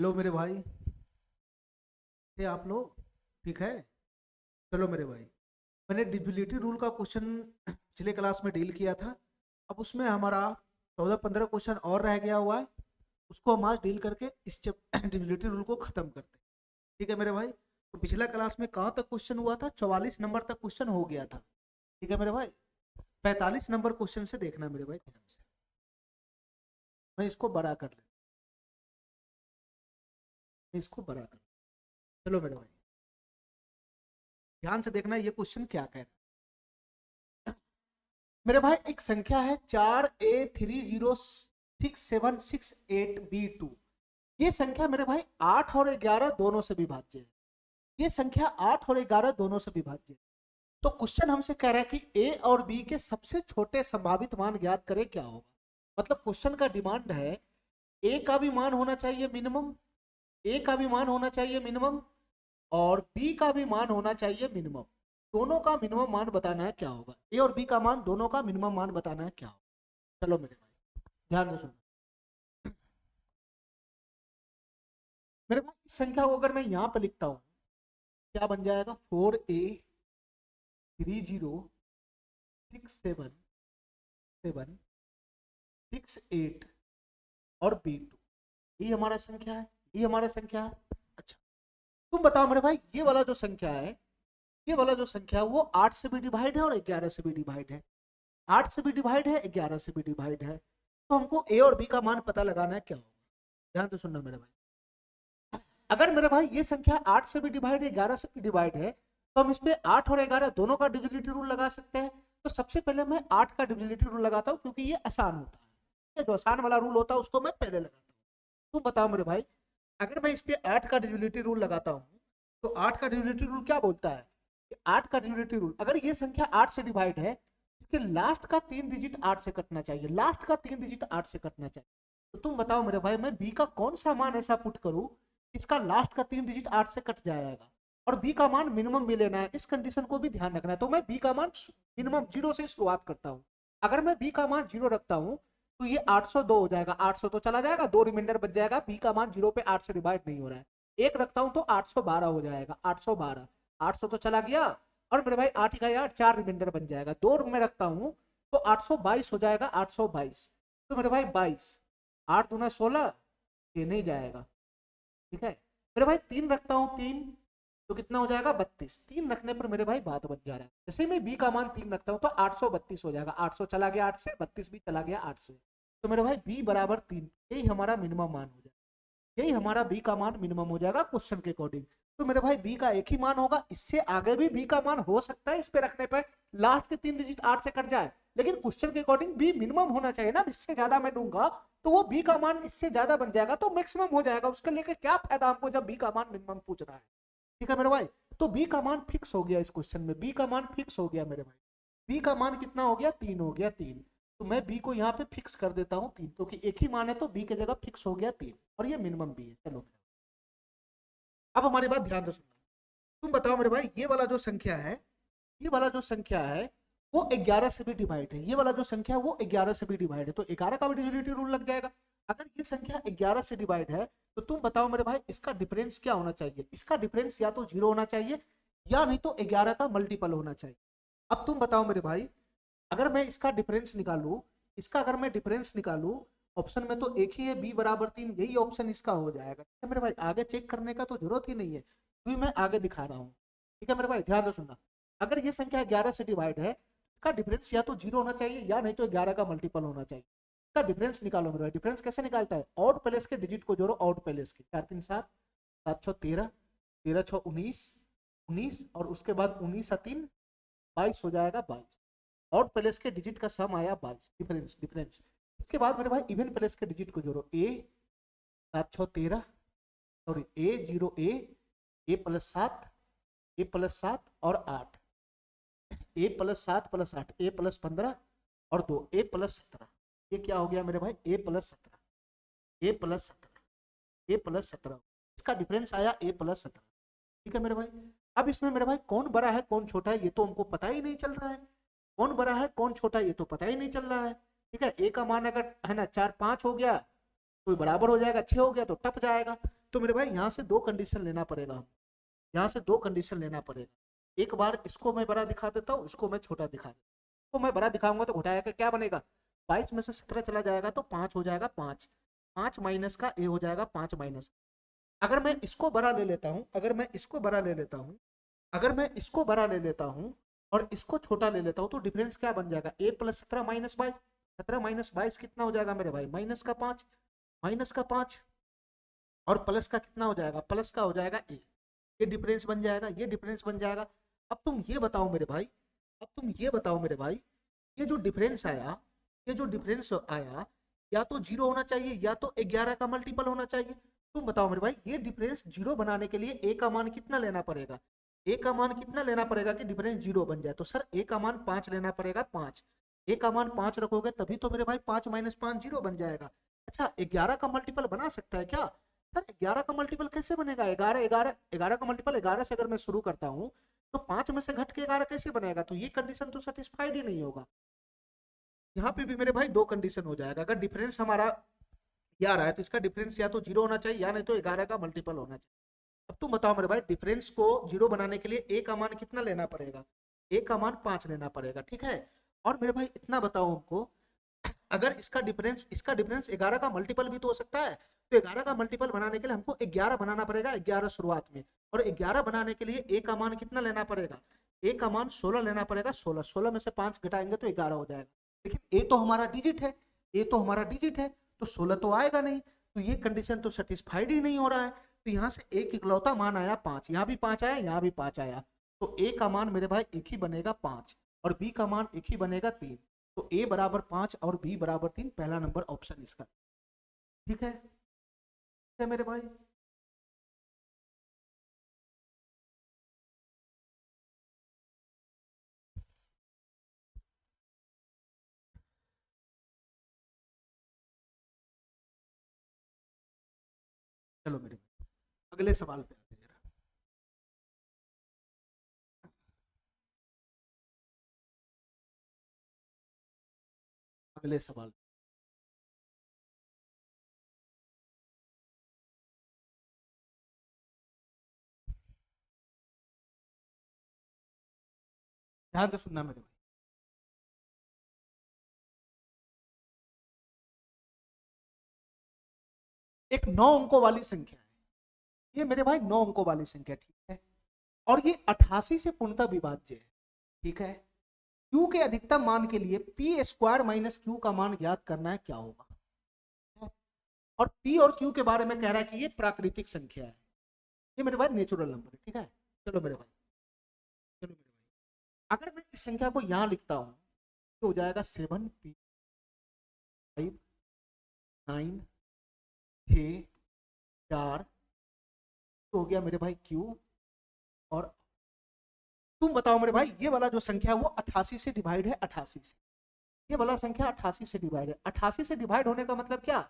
Hello मेरे भाई। थे आप लोग ठीक है? चलो मेरे भाई, मैंने डिविलिटी रूल का क्वेश्चन पिछले क्लास में डील किया था। अब उसमें हमारा 14-15 क्वेश्चन और रह गया हुआ है। उसको हम आज डील करके इस डिविलिटी रूल को खत्म करते हैं। ठीक है मेरे भाई? तो पिछला क्लास में कहाँ तक क्वेश्चन हुआ था? 44 नंबर तक क्वेश्चन हो गया था। ठीक है मेरे भाई? 45 नंबर क्वेश्चन से देखना मेरे भाई ध्यान से। मैं इसको बड़ा कर लेता हूं, इसको बड़ा कर। चलो मेरे भाई, ध्यान से देखना ये क्वेश्चन क्या कह रहा है। मेरे भाई एक संख्या है 4A306768B2। ये संख्या मेरे भाई 8 और 11 दोनों से विभाज्य है। ये संख्या 8 और 11 दोनों से विभाज्य है। तो क्वेश्चन हमसे कह रहा है कि ए और बी के सबसे छोटे संभावित मान ज्ञात करें, क्या होगा। मतलब क्वेश्चन का डिमांड है ए का भी मान होना चाहिए मिनिमम, ए का भी मान होना चाहिए मिनिमम, और बी का भी मान होना चाहिए मिनिमम। दोनों का मिनिमम मान बताना है क्या होगा। ए और बी का मान, दोनों का मिनिमम मान बताना है क्या होगा। चलो मेरे भाई ध्यान से सुनो। मेरे भाई इस संख्या को अगर मैं यहाँ पे लिखता हूँ, क्या बन जाएगा? 4A306768 और B2, ये हमारा संख्या है, ये हमारा संख्या है। अच्छा, तुम बताओ मेरे भाई, ये वाला जो संख्या है, ये वाला जो संख्या है वो 8 से भी डिवाइड है और 11 से भी डिवाइड है। 8 से भी डिवाइड है, 11 से भी डिवाइड है। तो हमको ए और बी का मान पता लगाना है, क्या होगा। ध्यान से सुनना मेरे भाई। अगर मेरे भाई ये संख्या 8 से भी डिवाइड है, 11 से भी डिवाइड है, तो हम इस पे 8 और 11 दोनों का डिविजिबिलिटी रूल लगा सकते हैं। तो सबसे पहले मैं 8 का डिविजिबिलिटी रूल लगाता हूँ, क्योंकि ये आसान होता है। ये जो आसान वाला रूल होता है उसको मैं पहले लगाता हूँ। तुम बताओ मेरे भाई, अगर मैं इस पे 8 का डिविजिबिलिटी रूल लगाता हूँ, तो 8 का डिविजिबिलिटी रूल क्या बोलता है कि 8 का डिविजिबिलिटी रूल, अगर ये संख्या 8 से डिवाइड है, इसके लास्ट का 3 डिजिट 8 से कटना चाहिए, लास्ट का 3 डिजिट 8 से कटना चाहिए। तो तुम बताओ मेरे भाई, मैं बी का कौन सा मान ऐसा पुट करूं, इसका लास्ट का 3 डिजिट 8 से कट जाएगा, और बी का मान मिनिमम भी लेना है, इस कंडीशन को भी ध्यान रखना है। तो मैं बी का मान मिनिमम 0 से शुरुआत करता हूँ। अगर मैं बी का मान 0 रखता हूँ, तो ये 802 हो जाएगा, 800 तो चला जाएगा, 2 रिमाइंडर बच जाएगा। बी का मान 0 पे 8 से डिवाइड नहीं हो रहा है। एक रखता हूं तो 812 हो जाएगा, 812, 800 तो चला गया, और मेरे भाई 8 का यार 4 रिमाइंडर बन जाएगा। 2 में रखता हूं तो 822 हो जाएगा, 822। तो मेरे भाई 22, 8 दूना 16, ये नहीं जाएगा। ठीक है मेरे भाई, 3 रखता हूँ, 3 तो कितना हो जाएगा? 32। 3 रखने पर मेरे भाई बात बन जा रहा है। जैसे मैं बी का मान 3 रखता हूँ तो 832 हो जाएगा, 800 चला गया 8 से, 32 भी चला गया 8 से। तो मेरे भाई बी बराबर 3, यही हमारा मिनिमम मान हो जाएगा। यही हमारा बी का मान मिनिमम हो जाएगा क्वेश्चन के अकॉर्डिंग। तो मेरे भाई बी का एक ही मान होगा, इससे आगे भी बी का मान हो सकता है, इस पे रखने पर लास्ट के 3 डिजिट 8 से कट जाए, लेकिन क्वेश्चन के अकॉर्डिंग बी मिनिमम होना चाहिए ना। इससे ज्यादा मैं दूंगा तो वो बी का मान इससे ज्यादा बन जाएगा, तो मैक्सिमम हो जाएगा। उसके लेके क्या फायदा हमको जब बी का मान मिनिमम पूछ रहा है। ठीक है मेरे भाई? तो बी का मान फिक्स हो गया, इस क्वेश्चन में बी का मान फिक्स हो गया मेरे भाई। बी का मान कितना हो गया? 3 हो गया, 3। तो मैं बी को यहाँ पे फिक्स कर देता हूँ 3, क्योंकि एक ही मान है, तो बी की जगह फिक्स हो गया 3, और ये मिनिमम भी है। चलो अब हमारी बात ध्यान से सुनना। तुम बताओ मेरे भाई, ये वाला जो संख्या है, ये वाला जो संख्या है वो 11 से भी डिवाइड है। ये वाला जो संख्या है वो 11 से भी डिवाइड है, तो 11 का भी डिविजिबिलिटी रूल लग जाएगा। अगर ये संख्या 11 से डिवाइड है, तो तुम बताओ मेरे भाई, इसका डिफरेंस क्या होना चाहिए। इसका डिफरेंस या तो 0 होना चाहिए, या नहीं तो 11 का मल्टीपल होना चाहिए। अब तुम बताओ मेरे भाई, अगर मैं इसका डिफरेंस निकालू, इसका अगर मैं डिफरेंस निकालू, ऑप्शन में तो एक ही है, बी बराबर 3, यही ऑप्शन इसका हो जाएगा। ठीक है मेरे भाई, आगे चेक करने का तो जरूरत ही नहीं है, क्योंकि मैं आगे दिखा रहा हूँ। ठीक है मेरे भाई, ध्यान से सुनना। अगर ये संख्या 11 से डिवाइड है, इसका डिफरेंस या तो 0 होना चाहिए, या नहीं तो 11 का मल्टीपल होना चाहिए। इसका डिफरेंस निकालो मेरे भाई। डिफरेंस कैसे निकालता है? ऑड प्लेस के डिजिट को जोड़ो, ऑड प्लेस के। 4 3 7, 7 6 13, 13 6 19, 19, और उसके बाद 19 3 22 हो जाएगा, 22। ऑड प्लेस के डिजिट का सम आया 22, डिफरेंस डिफरेंस। इसके बाद मेरे भाई इवन प्लेस के डिजिट को जोड़ो, ए 7 6 13, सॉरी ए 0 ए प्लस 7, ए प्लस 7 और 8, ए प्लस 7 प्लस 8, ए प्लस 15 और 2, ए प्लस 17। ये क्या हो गया मेरे भाई? ए प्लस 17, ए प्लस 17, ए प्लस 17। इसका डिफरेंस आया ए प्लस 17। ठीक है मेरे भाई? अब इसमें मेरे भाई कौन बड़ा है कौन छोटा है, ये तो हमको पता ही नहीं चल रहा है। कौन बड़ा है कौन छोटा है, ये तो पता ही नहीं चल रहा है। ठीक है, ए का मान अगर है ना 4 5 हो गया तो बराबर हो जाएगा, 6 हो गया तो टप जाएगा। तो मेरे भाई यहाँ से दो कंडीशन लेना पड़ेगा, यहाँ से दो कंडीशन लेना पड़ेगा। एक बार इसको मैं बड़ा दिखा देता हूँ, इसको मैं छोटा दिखा देता हूँ। तो मैं बड़ा दिखाऊंगा तो घटाया का क्या बनेगा, 22 में से 17 चला जाएगा तो 5 हो जाएगा, 5 5 माइनस का ए हो जाएगा 5 माइनस। अगर मैं इसको बड़ा ले लेता हूँ, अगर मैं इसको बड़ा ले लेता हूँ, अगर मैं इसको बड़ा ले लेता हूँ और इसको छोटा ले लेता हूँ तो डिफरेंस क्या बन जाएगा, ए प्लस 17 माइनस 22। 17 माइनस 22 कितना हो जाएगा मेरे भाई, माइनस का 5, माइनस का 5 और प्लस का कितना हो जाएगा, प्लस का हो जाएगा ए। ये डिफरेंस बन जाएगा, ये डिफरेंस बन जाएगा। अब तुम ये बताओ मेरे भाई, अब तुम ये बताओ मेरे भाई, ये जो डिफरेंस आया, ये जो डिफरेंस आया, या तो 0 होना चाहिए या तो 11 का मल्टीपल होना चाहिए। तुम बताओ मेरे भाई, ये डिफरेंस 0 बनाने के लिए ए का मान कितना लेना पड़ेगा, ए का मान कितना लेना पड़ेगा कि डिफरेंस 0 बन जाए। तो सर ए का मान 5 लेना पड़ेगा, 5। ए का मान 5 रखोगे तभी तो मेरे भाई 5 माइनस 5 0 बन जाएगा। अच्छा 11 का मल्टीपल बना सकता है क्या, सर 11 का मल्टीपल कैसे बनेगा, 11 11 11 का मल्टीपल 11 से अगर मैं शुरू करता हूँ तो 5 में से घट के 11 कैसे बनेगा, तो ये कंडीशन तो सेटिस्फाइड ही नहीं होगा। यहाँ पे भी मेरे भाई दो कंडीशन हो जाएगा, अगर डिफरेंस हमारा ये आ रहा है तो इसका डिफरेंस या तो 0 होना चाहिए या नहीं तो 11 का मल्टीपल होना चाहिए। अब तुम बताओ मेरे भाई, डिफरेंस को 0 बनाने के लिए ए का मान कितना लेना पड़ेगा, ए का मान 5 लेना पड़ेगा, ठीक है। और मेरे भाई इतना बताओ हमको, अगर इसका डिफरेंस 11 का मल्टीपल भी तो हो सकता है, तो 11 का मल्टीपल बनाने के लिए हमको 11 बनाना पड़ेगा, 11 शुरुआत में। और 11 बनाने के लिए ए का मान कितना लेना पड़ेगा, ए का मान 16 लेना पड़ेगा, 16 16 में से 5 घटाएंगे तो 11 हो जाएगा। लेकिन ए तो हमारा डिजिट है, ए तो हमारा डिजिट है, तो 16 तो आएगा नहीं, तो ये कंडीशन तो सेटिस्फाइड ही नहीं हो रहा है। तो यहाँ से एक इकलौता मान आया 5, यहाँ भी 5 आया, यहाँ भी 5 आया, तो ए का मान मेरे भाई एक ही बनेगा 5 और बी का मान एक ही बनेगा 3। तो ए बराबर 5 और बी बराबर 3, पहला नंबर ऑप्शन इसका, ठीक है मेरे भाई। चलो मेरे भाई अगले सवाल पे आते हैं जरा। अगले सवाल, ध्यान से सुनना मेरे भाई। एक 9 अंकों वाली संख्या है ये मेरे भाई, 9 अंकों वाली संख्या, ठीक है। और ये 88 से पूर्णतः विभाज्य है, ठीक है। क्यू के अधिकतम मान के लिए पी स्क्वायर माइनस क्यू का मान ज्ञात करना है, क्या होगा। और पी और क्यू के बारे में कह रहा है कि ये प्राकृतिक संख्या है, ये मेरे भाई नेचुरल नंबर है, ठीक है। चलो मेरे भाई, चलो मेरे भाई, अगर मैं इस संख्या को यहां लिखता हूं तो हो जाएगा 7 पी 5 9 6 4, तो हो गया मेरे भाई क्यू। और तुम बताओ मेरे भाई, ये वाला जो संख्या है वो 88 से डिवाइड है, 88 से, ये वाला संख्या 88 से डिवाइड है। 88 से डिवाइड होने का मतलब क्या,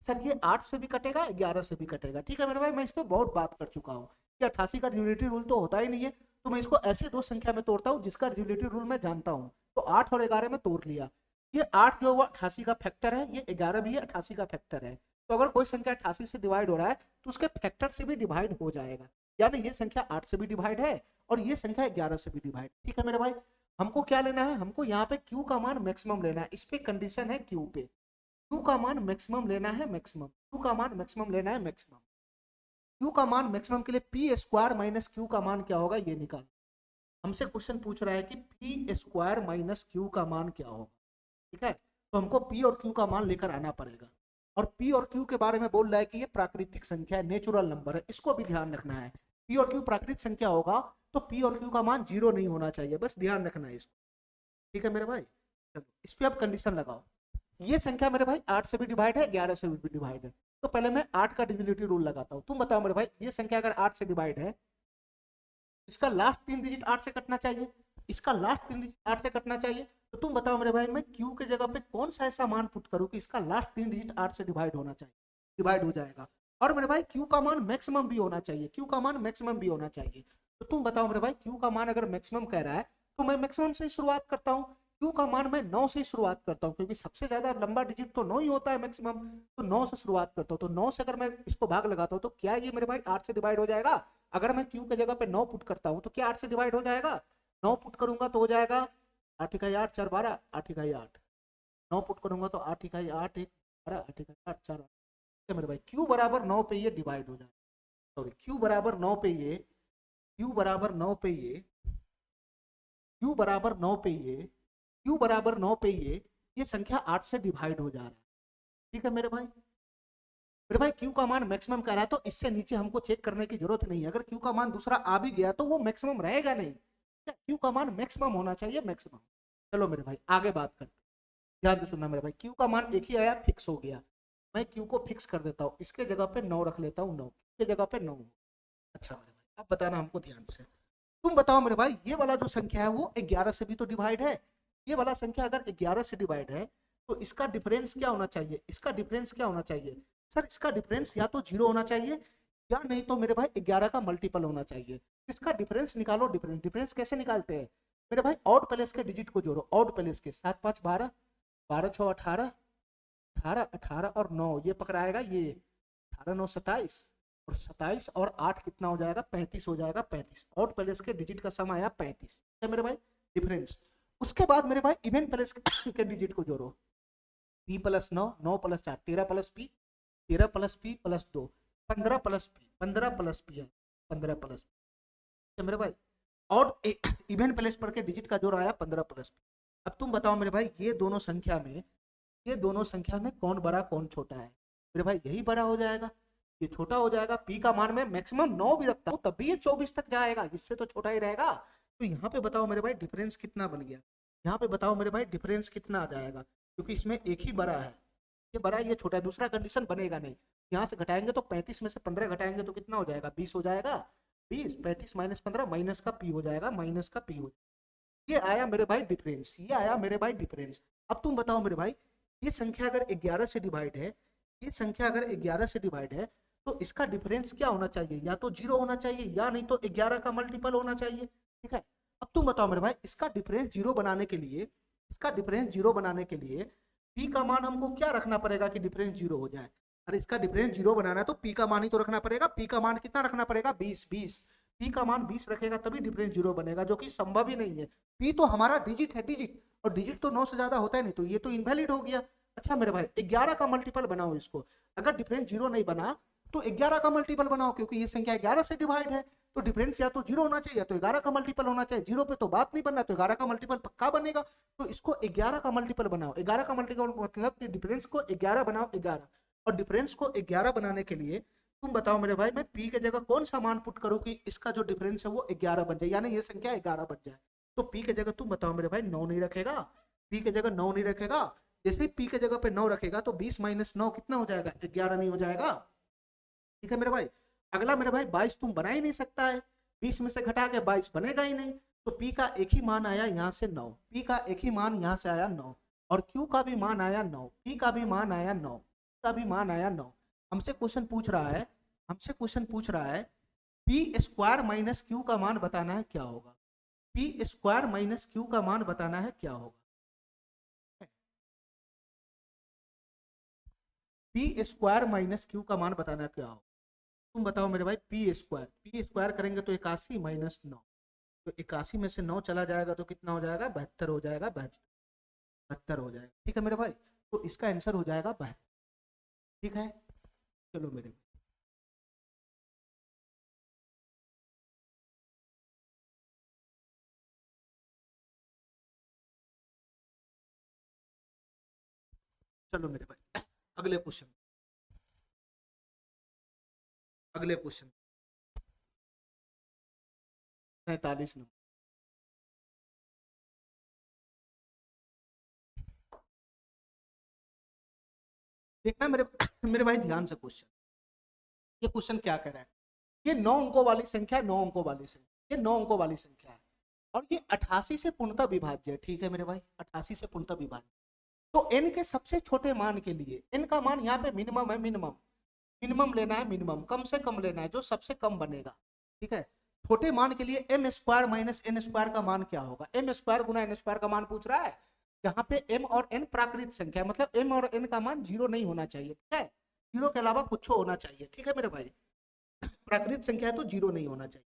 सर ये 8 से भी कटेगा, 11 से भी कटेगा, ठीक है मेरे भाई। मैं इस पर बहुत बात कर चुका हूँ कि 88 का ड्यूलिटी रूल तो होता ही नहीं है, तो मैं इसको ऐसे दो संख्या में तोड़ता हूँ जिसका ड्यूलिटी रूल मैं जानता हूँ। तो 8 और 11 में तोड़ लिया, ये 8 जो है 88 का फैक्टर है, ये 11 भी 88 का फैक्टर है। तो अगर कोई संख्या 88 से डिवाइड हो रहा है तो उसके फैक्टर से भी डिवाइड हो जाएगा, यानी ये संख्या 8 से भी डिवाइड है और ये संख्या 11 से भी डिवाइड, ठीक है मेरे भाई। हमको क्या लेना है, हमको यहाँ पे क्यू का मान मैक्सिमम लेना है, इस पे कंडीशन है क्यू पे, क्यू का मान मैक्सिमम लेना है, मैक्सिमम क्यू का मान मैक्सिमम लेना है, मैक्सिमम क्यू का मान मैक्सिमम के लिए पी स्क्वायर माइनस क्यू का मान क्या होगा ये निकाल। हमसे क्वेश्चन पूछ रहा है कि पी स्क्वायर माइनस क्यू का मान क्या होगा, ठीक है। तो हमको पी और क्यू का मान लेकर आना पड़ेगा। और पी और क्यू के बारे में बोल रहा है कि ये प्राकृतिक संख्या है, नेचुरल नंबर है, इसको भी ध्यान रखना है। पी और क्यू प्राकृतिक संख्या होगा तो पी और क्यू का मान 0 नहीं होना चाहिए, बस ध्यान रखना है इसको, ठीक है मेरे भाई। चलो इस पे आप कंडीशन लगाओ। ये संख्या मेरे भाई 8 से भी डिवाइड है, 11 से भी डिवाइड है, तो पहले मैं 8 का डिविजिबिलिटी रूल लगाता हूँ। तुम बताओ मेरे भाई, ये संख्या अगर 8 से डिवाइड है, इसका लास्ट 3 डिजिट 8 से कटना चाहिए, इसका लास्ट 3 डिजिट 8 से कटना चाहिए। तो तुम बताओ मेरे भाई, मैं क्यू के जगह पे कौन सा ऐसा मान पुट करूँ कि इसका लास्ट 3 डिजिट 8 से डिवाइड होना चाहिए, डिवाइड हो जाएगा। और मेरे भाई क्यू का मान मैक्सिमम भी होना चाहिए, क्यू का मान मैक्सिमम भी होना चाहिए। तो तुम बताओ मेरे भाई, क्यू का मान अगर मैक्सिमम कह रहा है तो मैं मैक्सिमम से शुरुआत करता हूँ, क्यू का मान मैं 9 से ही शुरुआत करता हूँ, क्योंकि सबसे ज्यादा लंबा डिजिट तो 9 ही होता है मैक्सिमम, तो 9 से शुरुआत करता हूँ। तो 9 से अगर मैं इसको भाग लगाता हूँ तो क्या ये मेरे भाई 8 से डिवाइड हो जाएगा? अगर मैं क्यू की जगह पे 9 पुट करता हूँ तो क्या 8 से डिवाइड हो जाएगा? 9 पुट करूंगा तो हो जाएगा 8 इकाई 8 4 12, 8 इकाई 8। 9 पुट करूंगा तो 8 इकाई 8 1 12, 8 इकाई 8 4 8। मेरे भाई क्यू बराबर 9 पे ये डिवाइड हो जाएगा। सॉरी, क्यू बराबर 9 पे ये, क्यू बराबर 9 पे ये, क्यू बराबर 9 पे ये, क्यू बराबर 9 पे ये संख्या 8 से डिवाइड हो जा रहा है। ठीक है मेरे भाई। मेरे भाई क्यू का मान मैक्सिमम कह रहा है तो इससे नीचे हमको चेक करने की जरूरत नहीं है। अगर क्यू का मान दूसरा आ भी गया तो वो मैक्सिमम रहेगा नहीं। क्यू का मान मैक्सिमम होना चाहिए, मैक्सिमम। चलो मेरे भाई आगे बात करते हैं। ध्यान से सुनना मेरे भाई, क्यू का मान एक ही आया, फिक्स हो गया। मैं क्यू को फिक्स कर देता हूँ, इसके जगह पे 9 रख लेता हूँ, 9 की जगह पे 9। अच्छा मेरे भाई अब बताना हमको ध्यान से। तुम बताओ मेरे भाई, ये वाला जो संख्या है वो 11 से भी तो डिवाइड है। ये वाला संख्या अगर 11 से डिवाइड है तो इसका डिफरेंस क्या होना चाहिए? इसका डिफरेंस क्या होना चाहिए? सर इसका डिफरेंस या तो 0 होना चाहिए या नहीं तो मेरे भाई 11 का मल्टीपल होना चाहिए। इसका डिफरेंस निकालो। डिफरेंस डिफरेंस कैसे निकालते हैं मेरे भाई? ऑड प्लेस के डिजिट को जोड़ो, ऑड प्लेस के। 7 5 12, 12 6 18, 18 18 और 9 ये पकड़ाएगा, ये 18 9 27, और 27 और 8 कितना हो जाएगा? 35 हो जाएगा। 35 ऑड प्लेस के डिजिट का सम आया 35 है मेरे भाई, डिफरेंस। उसके बाद मेरे भाई इवन प्लेस के डिजिट को जोड़ो। p plus 9, 9 plus 4 13 plus p, 13 plus p plus 2 15 plus p, 15 plus p है 15 प्लस p मेरे भाई। और इवन प्लेस पर के डिजिट का जोड़ आया 15 प्लस p। अब तुम बताओ मेरे भाई, ये दोनों संख्या में, ये दोनों संख्या में कौन बड़ा कौन छोटा है? मेरे भाई यही बड़ा हो जाएगा, ये छोटा हो जाएगा। p का मान मैं मैक्सिमम 9 भी रखता हूँ तब भी ये 24 तक जाएगा, इससे तो छोटा ही रहेगा। तो यहाँ पे बताओ मेरे भाई डिफरेंस कितना बन गया? यहाँ पे बताओ मेरे भाई डिफरेंस कितना आ जाएगा? क्योंकि इसमें एक ही बड़ा है, ये बड़ा है ये छोटा है, दूसरा कंडीशन बनेगा नहीं। यहाँ से घटाएंगे तो 35 में से 15 घटाएंगे तो कितना हो जाएगा? 20 हो जाएगा। 20 35 माइनस 15 माइनस का p हो जाएगा, माइनस का p हो जाएगा। ये आया मेरे भाई डिफरेंस, ये आया मेरे भाई डिफरेंस। अब तुम बताओ मेरे भाई, ये संख्या अगर 11 से डिवाइड है, ये संख्या अगर 11 से डिवाइड है तो इसका डिफरेंस क्या होना चाहिए? या तो 0 होना चाहिए या नहीं तो 11 का मल्टीपल होना चाहिए। ठीक है, अब तुम बताओ मेरे भाई, इसका डिफरेंस 0 बनाने के लिए, इसका डिफरेंस 0 बनाने के लिए p का मान हमको क्या रखना पड़ेगा कि डिफरेंस 0 हो जाए? अरे इसका डिफरेंस 0 बनाना है तो p का मान ही तो रखना पड़ेगा। p का मान कितना रखना पड़ेगा? 20 20। p का मान 20 रखेगा तभी डिफरेंस 0 बनेगा, जो कि संभव ही नहीं है। p तो हमारा डिजिट है, डिजिट, और डिजिट तो 9 से ज्यादा होता है नहीं, तो ये तो इनवैलिड हो गया। अच्छा मेरे भाई 11 का मल्टीपल बनाओ इसको। अगर डिफरेंस 0 नहीं बना तो 11 का मल्टीपल बनाओ, क्योंकि ये संख्या 11 से डिवाइड है तो डिफरेंस या तो 0 होना चाहिए या तो 11 का मल्टीपल होना चाहिए। 0 पे तो बात नहीं बनना, तो 11 का मल्टीपल पक्का बनेगा। तो इसको 11 का मल्टीपल बनाओ। 11 का मल्टीपल मतलब कि डिफरेंस को 11 बनाओ, 11। और डिफरेंस को 11 बनाने के लिए तुम बताओ मेरे भाई, मैं p के जगह कौन सा मान पुट करूं कि इसका जो डिफरेंस है वो 11 बन जाए, यानी ये संख्या 11 बन जाए। तो p के जगह तुम बताओ मेरे भाई 9 नहीं रखेगा? p के जगह 9 नहीं रखेगा। जैसे ही p के जगह पे 9 रखेगा तो 20 माइनस 9 कितना हो जाएगा? 11 नहीं हो जाएगा? ठीक है मेरे भाई। अगला मेरे भाई 22 तुम बना ही नहीं सकता है, 20 में से घटा के 22 बनेगा ही नहीं। तो p का एक ही मान आया यहाँ से 9, p का एक ही मान यहाँ से आया 9, और q का भी मान आया 9, p का भी मान आया 9, का भी मान आया 9। हमसे क्वेश्चन पूछ रहा है, हमसे क्वेश्चन पूछ रहा है पी स्क्वायर माइनस क्यू का मान बताना है क्या होगा? पी स्क्वायर माइनस क्यू का मान बताना है क्या होगा? पी स्क्वायर माइनस क्यू का मान बताना है क्या होगा? तुम बताओ मेरे भाई। पी स्क्वायर करेंगे तो 81 माइनस 9, तो 81 में से 9 चला जाएगा तो कितना हो जाएगा? 72 हो जाएगा, 72 हो जाएगा। ठीक है मेरे भाई, तो इसका आंसर हो जाएगा 72। ठीक है, चलो मेरे भाई चलो मेरे भाई अगले क्वेश्चन, अगले क्वेश्चन 43 नंबर। देखना मेरे मेरे भाई ध्यान से क्वेश्चन। ये क्वेश्चन क्या कह रहा है? ये 9 अंकों वाली संख्या, 9 अंकों वाली संख्या, ये 9 अंकों वाली संख्या है और ये 88 से पूर्णतः विभाज्य है। ठीक है मेरे भाई, 88 से पूर्णतः विभाज्य। तो n के सबसे छोटे मान के लिए, n का मान यहाँ पे मिनिमम है, मिनिमम मिनिमम लेना है, मिनिमम कम से कम लेना है, जो सबसे कम बनेगा। ठीक है, छोटे मान के लिए M square minus N square का मान क्या होगा? एम स्क्वायर गुना एन स्क्वायर का मान पूछ रहा है, यहाँ पे m और n प्राकृत संख्या है, मतलब m और n का मान 0 नहीं होना चाहिए, ठीक है, 0 के अलावा कुछ होना चाहिए, ठीक है मेरे भाई, प्राकृत संख्या है तो 0 नहीं होना चाहिए।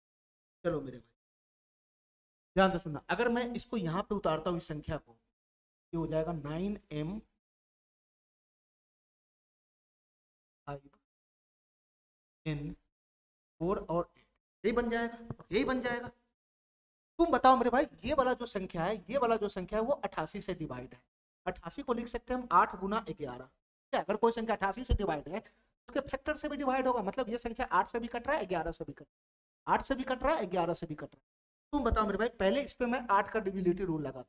चलो मेरे भाई ध्यान से सुनना, अगर मैं इसको यहाँ पे उतारता हूँ इस संख्या को, ये हो जाएगा 9m 5n 4 और 8, यही बन जाएगा, यही बन जाएगा। तुम बताओ मेरे भाई, ये वाला जो संख्या है, ये वाला जो संख्या है वो 88 से डिवाइड है, 88 को लिख सकते हैं हम 8 गुना 11, अगर कोई संख्या 88 से डिवाइड है उसके फैक्टर से भी डिवाइड होगा, मतलब ये संख्या 8 से भी कट रहा है, 11 से भी कट रहा है, 8 से भी कट रहा है, 11 से भी कट रहा है। तुम बताओ मेरे भाई, पहले इस पे मैं 8 का डिविजिबिलिटी रूल लगाता हूं,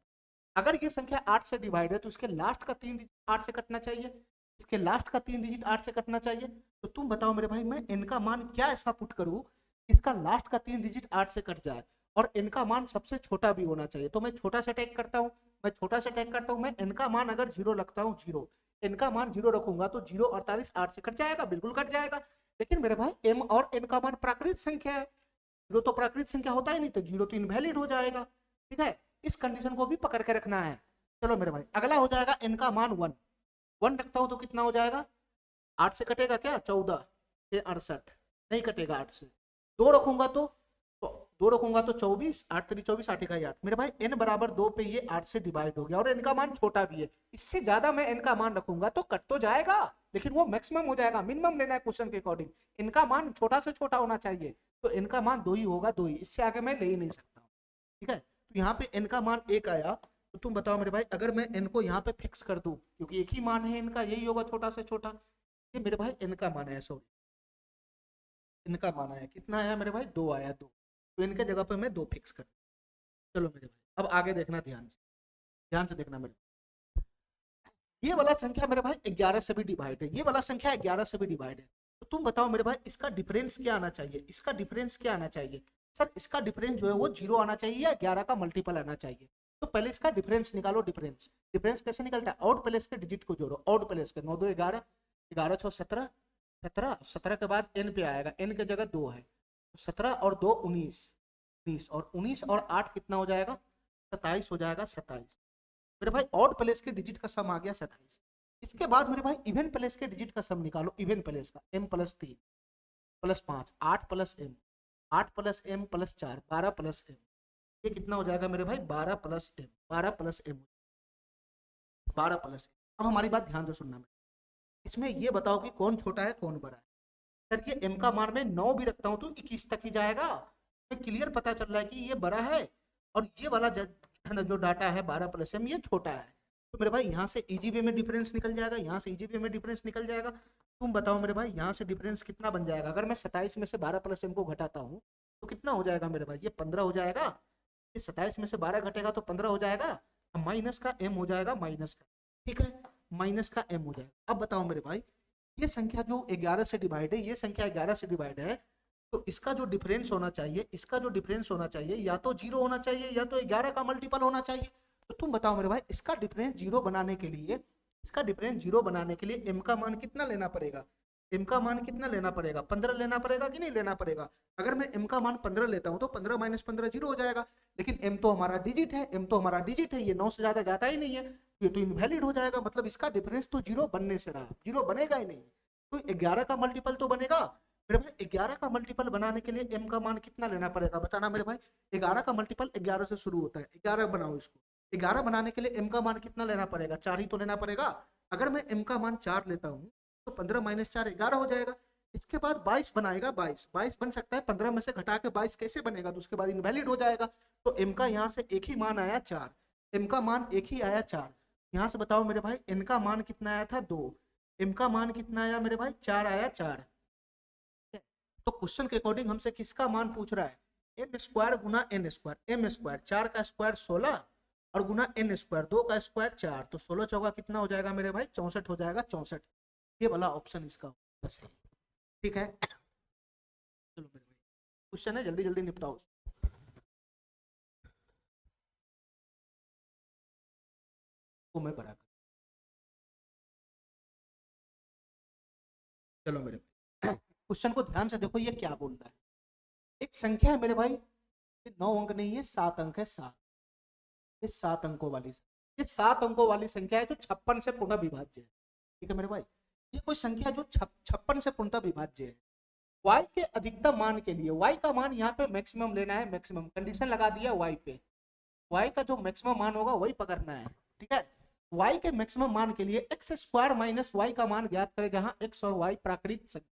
अगर ये संख्या 8 से डिवाइड है तो इसके लास्ट का 3 डिजिट 8 से कटना चाहिए, इसके लास्ट का 3 डिजिट 8 से कटना चाहिए। तो तुम बताओ मेरे भाई, मैं इनका मान क्या ऐसा पुट करूं इसका लास्ट का 3 डिजिट 8 से कट जाए और इनका मान सबसे छोटा भी होना चाहिए। तो मैं छोटा सा टैग करता हूँ, मैं छोटा सा टैग करता हूँ, मैं इनका मान अगर 0 लगता हूँ, 0 इनका मान 0 रखूंगा तो 0 48 8 से कट जाएगा, बिल्कुल कट जाएगा। लेकिन मेरे भाई m और n का मान प्राकृत संख्या है, 0 तो प्राकृत संख्या होता ही नहीं, तो 0 तो इनवैलिड हो जाएगा, ठीक है, इस कंडीशन को भी पकड़ के रखना है। चलो मेरे भाई अगला हो जाएगा n का मान 1, 1 रखता हूं तो कितना हो जाएगा, 8 से कटेगा क्या, 14 से 68 नहीं कटेगा 8 से, 2 रखूंगा तो 2 रखूंगा तो 24, 8 3 24, 8 1 8, मेरे भाई n बराबर 2 पे ये 8 से डिवाइड हो गया और n का मान छोटा भी है, इससे ज्यादा मैं n का मान रखूंगा तो कट तो जाएगा लेकिन वो मैक्सिमम हो जाएगा, मिनिमम लेना है क्वेश्चन के अकॉर्डिंग, इनका मान छोटा से छोटा होना चाहिए, तो इनका मान 2 ही होगा, 2 ही, इससे आगे मैं ले ही नहीं सकता, ठीक है। तो यहाँ पे n का मान 1 आया, तो तुम बताओ मेरे भाई, अगर मैं n को यहाँ पे फिक्स कर दूं, क्योंकि एक ही मान है इनका, यही होगा छोटा से छोटा, ये मेरे भाई n का मान है, सॉरी इनका मान आया, कितना आया मेरे भाई, 2 आया, 2, तो इनके जगह पे मैं 2 फिक्स कर। चलो मेरे भाई अब आगे देखना, ध्यान से देखना मेरे, ये वाला संख्या मेरे भाई 11 से भी डिवाइड है, ये वाला संख्या 11 से भी डिवाइड है, तो तुम बताओ मेरे भाई इसका डिफरेंस क्या आना चाहिए, इसका डिफरेंस क्या आना चाहिए, सर इसका डिफरेंस जो है वो 0 आना चाहिए या 11 का मल्टीपल आना चाहिए। तो पहले इसका डिफरेंस निकालो, डिफरेंस डिफरेंस कैसे निकलता है, ऑड प्लेस के डिजिट को जोड़ो, ऑड प्लेस के 9 2 11, 11 6 17, 17 17 के बाद n पे आएगा, n के जगह 2 है, 17 और 2 19, 19 और 19 और 8 कितना हो जाएगा, 27 हो जाएगा, 27 मेरे भाई, ऑड प्लेस के डिजिट का सम आ गया 27। इसके बाद मेरे भाई इवन प्लेस के डिजिट का सम निकालो, इवन प्लेस का, m plus 3 plus 5 8 plus m, 8 plus m plus 4 12 plus m, ये कितना हो जाएगा मेरे भाई, 12 plus m, 12 plus m, 12 plus m। अब हमारी बात ध्यान से सुनना, इसमें ये बताओ कि कौन छोटा है कौन बड़ा है। सर ये m का मान मैं 9 भी रखता हूं तो 21 तक ही जाएगा, क्लियर पता चल रहा है कि ये बड़ा है और ये वाला जो डाटा है 12 प्लस m ये छोटा है, तो मेरे भाई यहाँ से इजी वे में डिफरेंस निकल जाएगा, यहाँ से इजी वे में डिफरेंस निकल जाएगा। तुम बताओ मेरे भाई यहाँ से डिफरेंस कितना बन जाएगा, अगर मैं 27 में से 12 प्लस m को घटाता हूँ तो कितना हो जाएगा मेरे भाई, ये 15 हो जाएगा, ये 27 में से 12 घटेगा तो 15 हो जाएगा, माइनस का m हो जाएगा, माइनस का, ठीक है, माइनस का m हो जाएगा। अब बताओ मेरे भाई, ये संख्या जो 11 से डिवाइड है, ये संख्या 11 से डिवाइड है, तो इसका जो डिफरेंस होना चाहिए, इसका जो डिफरेंस होना चाहिए या तो 0 होना चाहिए या तो 11 का मल्टीपल होना चाहिए। तो तुम बताओ मेरे भाई, इसका डिफरेंस 0 बनाने के लिए, इसका डिफरेंस 0 बनाने के लिए m का मान कितना लेना पड़ेगा, m का मान कितना लेना पड़ेगा, 15 लेना पड़ेगा कि नहीं लेना पड़ेगा। अगर मैं m का मान 15 लेता हूं तो 15 माइनस 15 0 हो जाएगा, लेकिन m तो हमारा डिजिट है, m तो हमारा डिजिट है, ये 9 से ज्यादा जाता ही नहीं है, ये तो इनवैलिड हो जाएगा, मतलब इसका डिफरेंस तो 0 बनने से रहा, 0 बनेगा ही नहीं, तो 11 का मल्टीपल तो बनेगा। मेरे भाई 11 का मल्टीपल बनाने के लिए m का मान कितना लेना पड़ेगा, बताना मेरे भाई, 11 का मल्टीपल 11 से शुरू होता है, 11 बनाओ इसको, 11 बनाने के लिए m का मान कितना लेना पड़ेगा, 4 ही तो लेना पड़ेगा। अगर मैं m का मान 4 लेता हूँ तो 15 माइनस 4 11 हो जाएगा। इसके बाद 22 बनाएगा, 22 बन सकता है, 15 में से घटा के 22 कैसे बनेगा, तो उसके बाद इनवैलिड हो जाएगा। तो m का यहाँ से एक ही मान आया 4, m का मान एक ही आया 4, यहाँ से बताओ मेरे भाई n का मान कितना आया था 2, m का मान कितना आया मेरे भाई 4 आया 4। तो क्वेश्चन के अकॉर्डिंग हमसे किसका मान पूछ रहा है, एम स्क्वायर गुना एन स्क्वायर, एम स्क्वायर 4 का स्क्वायर 16 और गुना एन स्क्वायर 2 का स्क्वायर 4, तो 16 चौका कितना हो जाएगा मेरे भाई 64 हो जाएगा, 64, ये वाला ऑप्शन इसका सही, ठीक है। चलो मेरे भाई क्वेश्चन है, जल्दी जल्दी निपटाओ, वो मैं बराबर। चलो मेरे भाई क्वेश्चन को ध्यान से देखो, ये क्या बोल रहा है, एक संख्या है मेरे भाई, ये 9 अंक नहीं है, 7 अंक है, 7, ये 7 अंकों वाली संख्या, ये 7 अंकों वाली संख्या है जो 56 से पूर्ण विभाज्य है। ठीक है मेरे भाई, ये कोई संख्या जो 56 से पूर्णतः विभाज्य है। y के अधिकतम मान के लिए, y का मान यहाँ पे मैक्सिमम लेना है, मैक्सिमम कंडीशन लगा दिया y पे, y का जो मैक्सिमम मान होगा वही पकड़ना है। ठीक है, y के मैक्सिमम मान के लिए एक्स स्क्वायर माइनस वाई का मान ज्ञात करें, जहां x और y प्राकृतिक संख्या,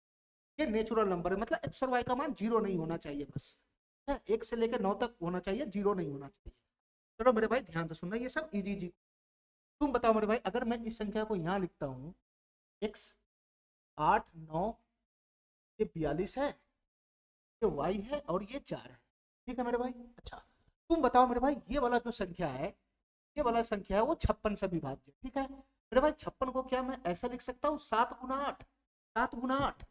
ये नेचुरल नंबर है, मतलब x और y का मान 0 नहीं होना चाहिए, बस 1 से लेकर 9 तक होना चाहिए, 0 नहीं होना चाहिए। चलो मेरे भाई ध्यान से सुनना, ये सब इजी जी। तुम बताओ मेरे भाई, अगर मैं इस संख्या को यहाँ लिखता हूँ x 8 9, ये 42 है, ये y है और ये 4 है। ठीक है मेरे भाई, अच्छा तुम बताओ मेरे भाई, ये वाला जो संख्या है, ये वाला संख्या है वो 56 से विभाज्य। ठीक है मेरे भाई, 56 को क्या मैं ऐसा लिख सकता हूँ 7 गुना 8, 7 गुना 8।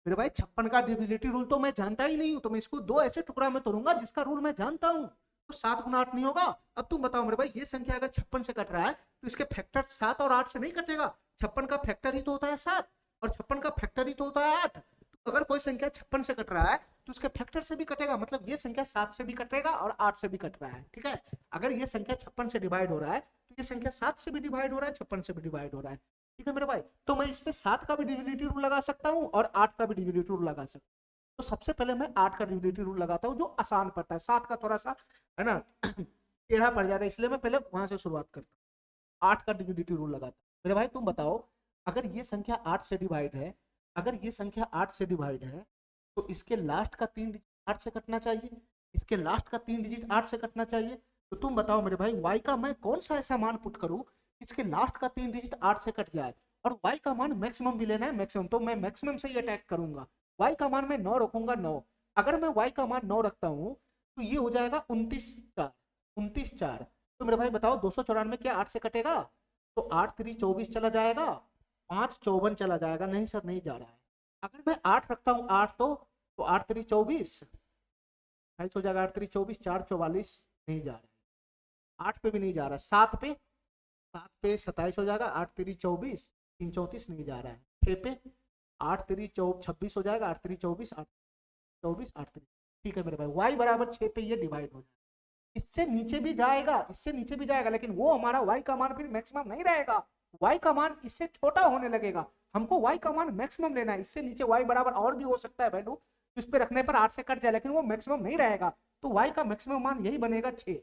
मेरे भाई 56 का डिविजिबिलिटी रूल तो मैं जानता ही नहीं हूँ, तो मैं इसको दो ऐसे टुकड़ा में तोड़ूंगा जिसका रूल मैं जानता हूँ, तो 7 गुना 8 नहीं होगा। अब तुम बताओ मेरे भाई, ये संख्या अगर 56 से कट रहा है तो इसके फैक्टर 7 और 8 से नहीं कटेगा, 56 का फैक्टर ही तो होता है 7 और 56 का फैक्टर ही तो होता है 8। तो अगर कोई संख्या 56 से कट रहा है तो उसके फैक्टर से भी कटेगा, मतलब ये संख्या 7 से भी कटेगा और 8 से भी कट रहा है। ठीक है, अगर ये संख्या 56 से डिवाइड हो रहा है तो ये संख्या 7 से भी डिवाइड हो रहा है, 56 से भी डिवाइड हो रहा है। ठीक है मेरे भाई, तो मैं इस पे 7 का भी डिविजिबिलिटी रूल लगा सकता हूँ और 8 का भी डिविजिबिलिटी रूल लगा सकता हूँ। तो सबसे पहले मैं 8 का डिविजिबिलिटी रूल लगाता हूँ, जो आसान पड़ता है, 7 का थोड़ा सा है ना टेढ़ा पड़ जाता है, इसलिए मैं पहले वहां से शुरुआत करता हूँ, 8 का डिविजिबिलिटी रूल लगाता हूँ। मेरे भाई तुम बताओ, अगर ये संख्या 8 से डिवाइड है, अगर ये संख्या 8 से डिवाइड है तो इसके लास्ट का 3 डिजिट 8 से कटना चाहिए, इसके लास्ट का 3 डिजिट 8 से कटना चाहिए। तो तुम बताओ मेरे भाई, y का मैं कौन सा ऐसा मान पुट करूं इसके लास्ट का 3 डिजिट 8 से कट जाए, और y का मान मैक्सिमम भी लेना है, मैक्सिमम तो मैं मैक्सिमम से ही अटैक करूंगा। y का मान मैं 9 रखूंगा, 9। अगर मैं y का मान 9 रखता हूं तो ये हो जाएगा 29 4, 29 4। तो मेरे भाई बताओ 294 क्या 8 से कटेगा? तो 8 3 24 चला जाएगा, 5 54 चला जाएगा, नहीं सर नहीं जा रहा है। अगर मैं 8 रखता हूँ 8 तो 8 3 24, 28 हो जाएगा, 8 3 24, 4 44, नहीं जा रहा है। 8 पे भी नहीं जा रहा है, 7 पे 27 हो जाएगा, 8 3 24, 3 34 नहीं जा रहा है। 6 पे 8 3 26 हो जाएगा, 8 3 24, 8 24, 8 3। ठीक है मेरे भाई, y बराबर 6 पे ये डिवाइड हो जाएगा। इससे नीचे भी जाएगा, इससे नीचे भी जाएगा, लेकिन वो हमारा y का मान फिर मैक्सिमम नहीं रहेगा, y का मान इससे छोटा होने लगेगा। हमको y का मान मैक्सिमम लेना है, इससे नीचे y बराबर और भी हो सकता है वैल्यू, इस पे रखने पर 8 से कट जाए, लेकिन वो मैक्सिमम नहीं रहेगा। तो y का मैक्सिमम मान यही बनेगा 6।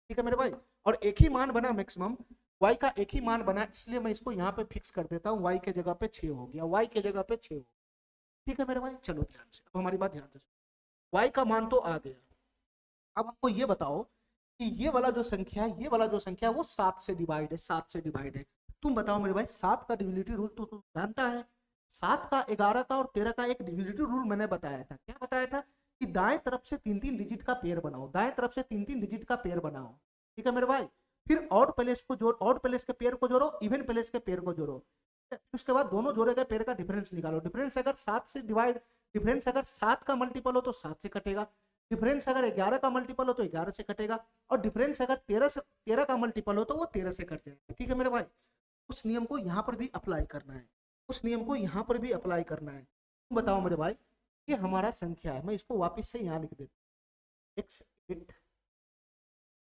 ठीक है मेरे भाई, और एक ही मान बना मैक्सिमम, y का एक ही मान बना, इसलिए मैं इसको यहाँ पे फिक्स कर देता हूँ, y के जगह पे 6 हो गया, y के जगह पे 6 हो गया। ठीक है मेरे भाई, चलो ध्यान से, अब हमारी बात ध्यान से सुनो, y का मान तो आ गया। अब हमको ये बताओ कि ये वाला जो संख्या है, ये वाला जो संख्या है वो 7 से डिवाइड है, 7 से डिवाइड है। तुम बताओ मेरे भाई, 7 का डिविजिबिलिटी रूल तो तू जानता है, 7 का 11 का और 13 का एक डिविजिबिलिटी रूल मैंने बताया था। क्या बताया था? कि दाएं तरफ से 3 3 डिजिट का पेयर बनाओ, दाएं तरफ से 3 3 डिजिट का पेयर बनाओ। ठीक है मेरे भाई, फिर ऑड प्लेस को जोड़, ऑड प्लेस के पेयर को जोड़ो, इवन प्लेस के पेयर को जोड़ो, फिर उसके बाद दोनों जोड़े गए पेयर का डिफरेंस निकालो। डिफरेंस अगर 7 से डिवाइड, डिफरेंस अगर 7 का मल्टीपल हो तो 7 से कटेगा, डिफरेंस अगर 11 का मल्टीपल हो तो 11 से कटेगा, और डिफरेंस अगर 13 का मल्टीपल हो तो वो 13 से कट जाएगा। ठीक है मेरे भाई, उस नियम को यहाँ पर भी अप्लाई करना है, उस नियम को यहाँ पर भी अप्लाई करना है। तुम बताओ मेरे भाई, ये हमारा संख्या है, मैं इसको वापस से यहाँ लिख देता हूँ, x 8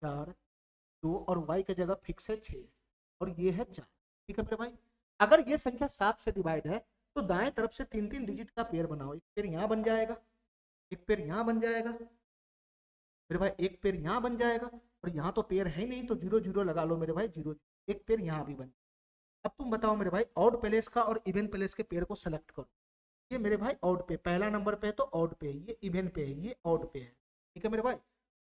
4 2 और y की जगह फिक्स है 6 और ये है 4। ठीक है मेरे भाई, अगर ये संख्या 7 से डिवाइड है तो दाएं तरफ से 3 3 डिजिट का पेयर बनाओ, एक पेयर यहाँ बन जाएगा, एक पेयर यहाँ बन जाएगा मेरे भाई, एक पेयर यहाँ बन जाएगा, और यहाँ तो पेयर है ही नहीं तो 0 0 लगा लो मेरे भाई, 0, एक पेयर यहाँ भी बन। अब तुम बताओ मेरे भाई, ऑड प्लेस का और इवन प्लेस के पेयर को सेलेक्ट करो। ये मेरे भाई ऑड पे, पहला नंबर पे है तो ऑड पे है, ये इवन पे है, ये ऑड पे है। ठीक है मेरे भाई,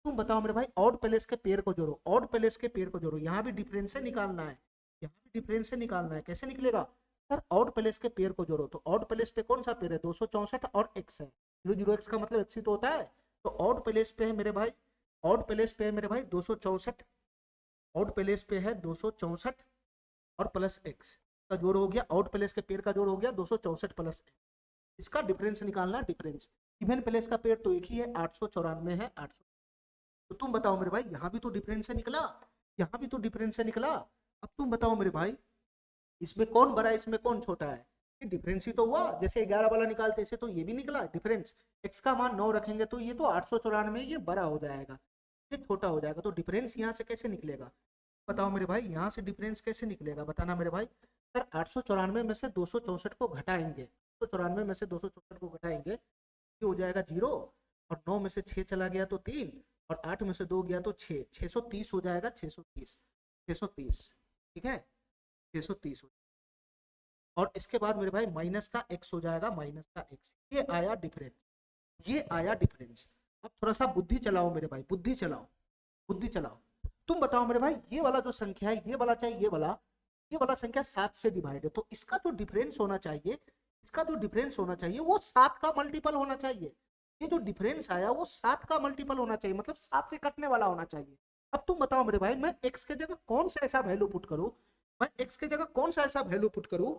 तुम बताओ मेरे भाई, ऑड प्लेस के पेयर को जोड़ो, ऑड प्लेस के पेयर को जोड़ो, यहाँ भी डिफरेंस से निकालना है, यहाँ भी डिफरेंस से निकालना है। कैसे निकलेगा सर? ऑड प्लेस के पेयर को जोड़ो, तो ऑड प्लेस पे कौन सा पेयर है? 264 और x है, 0 0 x का मतलब x ही तो होता है। तो ऑड प्लेस पे है मेरे भाई, ऑड प्लेस पे है मेरे भाई 264, ऑड प्लेस पे है 264 और प्लस x का जोड़ हो गया, ऑड प्लेस के पेयर का जोड़ हो गया 264 प्लस x। इसका डिफरेंस निकालना, डिफरेंस। इवन प्लेस का पेयर तो एक ही है, 894 है, 800। तो तुम बताओ मेरे भाई, यहाँ भी तो डिफरेंस से निकला, यहाँ भी तो डिफरेंस से निकला। अब तुम बताओ मेरे भाई, इसमें कौन बड़ा है, इसमें कौन छोटा है? ये डिफरेंस ही तो हुआ, जैसे 11 वाला निकालते ऐसे तो ये भी निकला डिफरेंस। x का मान 9 रखेंगे तो ये तो 894, ये बड़ा हो जाएगा, ये छोटा हो जाएगा, तो डिफरेंस यहाँ से कैसे निकलेगा? बताओ मेरे भाई यहाँ से डिफरेंस कैसे निकलेगा, बताना मेरे भाई। सर 894 में से 264 को घटाएंगे, 894 में से 264 को घटाएंगे, ये हो जाएगा 0, और 9 में से 6 चला गया तो 3, और 8 में से 2 गया तो 6, 630 हो जाएगा, 630, 630, ठीक है, 630 हो। और इसके बाद मेरे भाई माइनस का x हो जाएगा, माइनस का x, ये आया डिफरेंस, ये आया डिफरेंस। अब थोड़ा सा बुद्धि चलाओ मेरे भाई, बुद्धि चलाओ, बुद्धि चलाओ। तुम बताओ मेरे भाई, ये वाला जो संख्या है, ये वाला चाहे ये वाला संख्या 7 से डिवाइड है, तो इसका जो डिफरेंस होना चाहिए, इसका जो डिफरेंस होना चाहिए वो 7 का मल्टीपल होना चाहिए। ये जो डिफरेंस आया वो 7 का मल्टीपल होना चाहिए, मतलब 7 से कटने वाला होना चाहिए। अब तुम बताओ मेरे भाई, मैं x के जगह कौन सा ऐसा वैल्यू पुट करूं, मैं x के जगह कौन सा ऐसा वैल्यू पुट करूं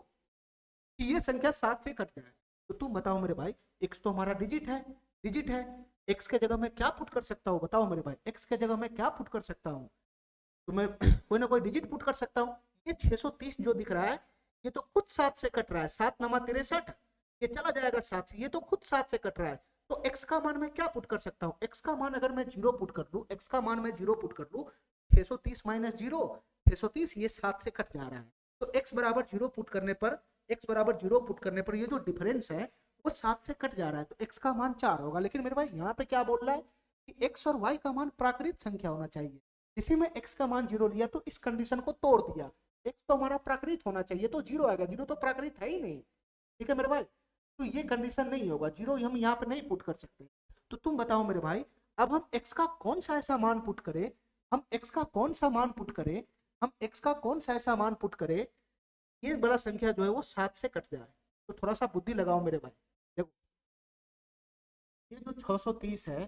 कि ये संख्या 7 से कट जाए। तो तुम बताओ मेरे भाई, x तो हमारा डिजिट है, डिजिट है, x के जगह मैं क्या पुट कर सकता हूँ, बताओ मेरे भाई, x के जगह मैं क्या पुट कर सकता हूँ, तो मैं कोई ना कोई डिजिट पुट कर सकता हूँ। ये 630 जो दिख रहा है, ये तो खुद 7 से कट रहा है, 7 नमा 63, ये चला जाएगा 7 से, ये तो खुद 7 से कट रहा है। तो x का मान मैं क्या पुट कर सकता हूँ, x का मान अगर मैं 0 पुट कर दूं, x का मान मैं 0 पुट कर दूं, 630 माइनस 0, 630, ये 7 से कट जा रहा है, तो x बराबर 0 पुट करने पर, x बराबर 0 पुट करने पर ये जो डिफरेंस है वो 7 से कट जा रहा है, तो x का मान 4 होगा। लेकिन मेरे भाई यहाँ पे क्या बोल रहा है कि x और y का मान प्राकृत संख्या होना चाहिए, इसी में x का मान 0 लिया, तो इस कंडीशन को तोड़ दिया, x तो हमारा प्राकृत होना चाहिए, तो 0 आएगा, 0 तो प्राकृत है ही नहीं, ठीक है मेरे भाई, तो ये कंडीशन नहीं होगा, 0 हम यहाँ पे नहीं पुट कर सकते। तो तुम बताओ मेरे भाई, अब हम x का कौन सा ऐसा मान पुट करें, हम x का कौन सा मान पुट करें, हम x का कौन सा ऐसा मान पुट करें, ये बड़ा संख्या जो है वो 7 से कट जाए। तो थोड़ा सा बुद्धि लगाओ मेरे भाई, देखो ये जो 630 है,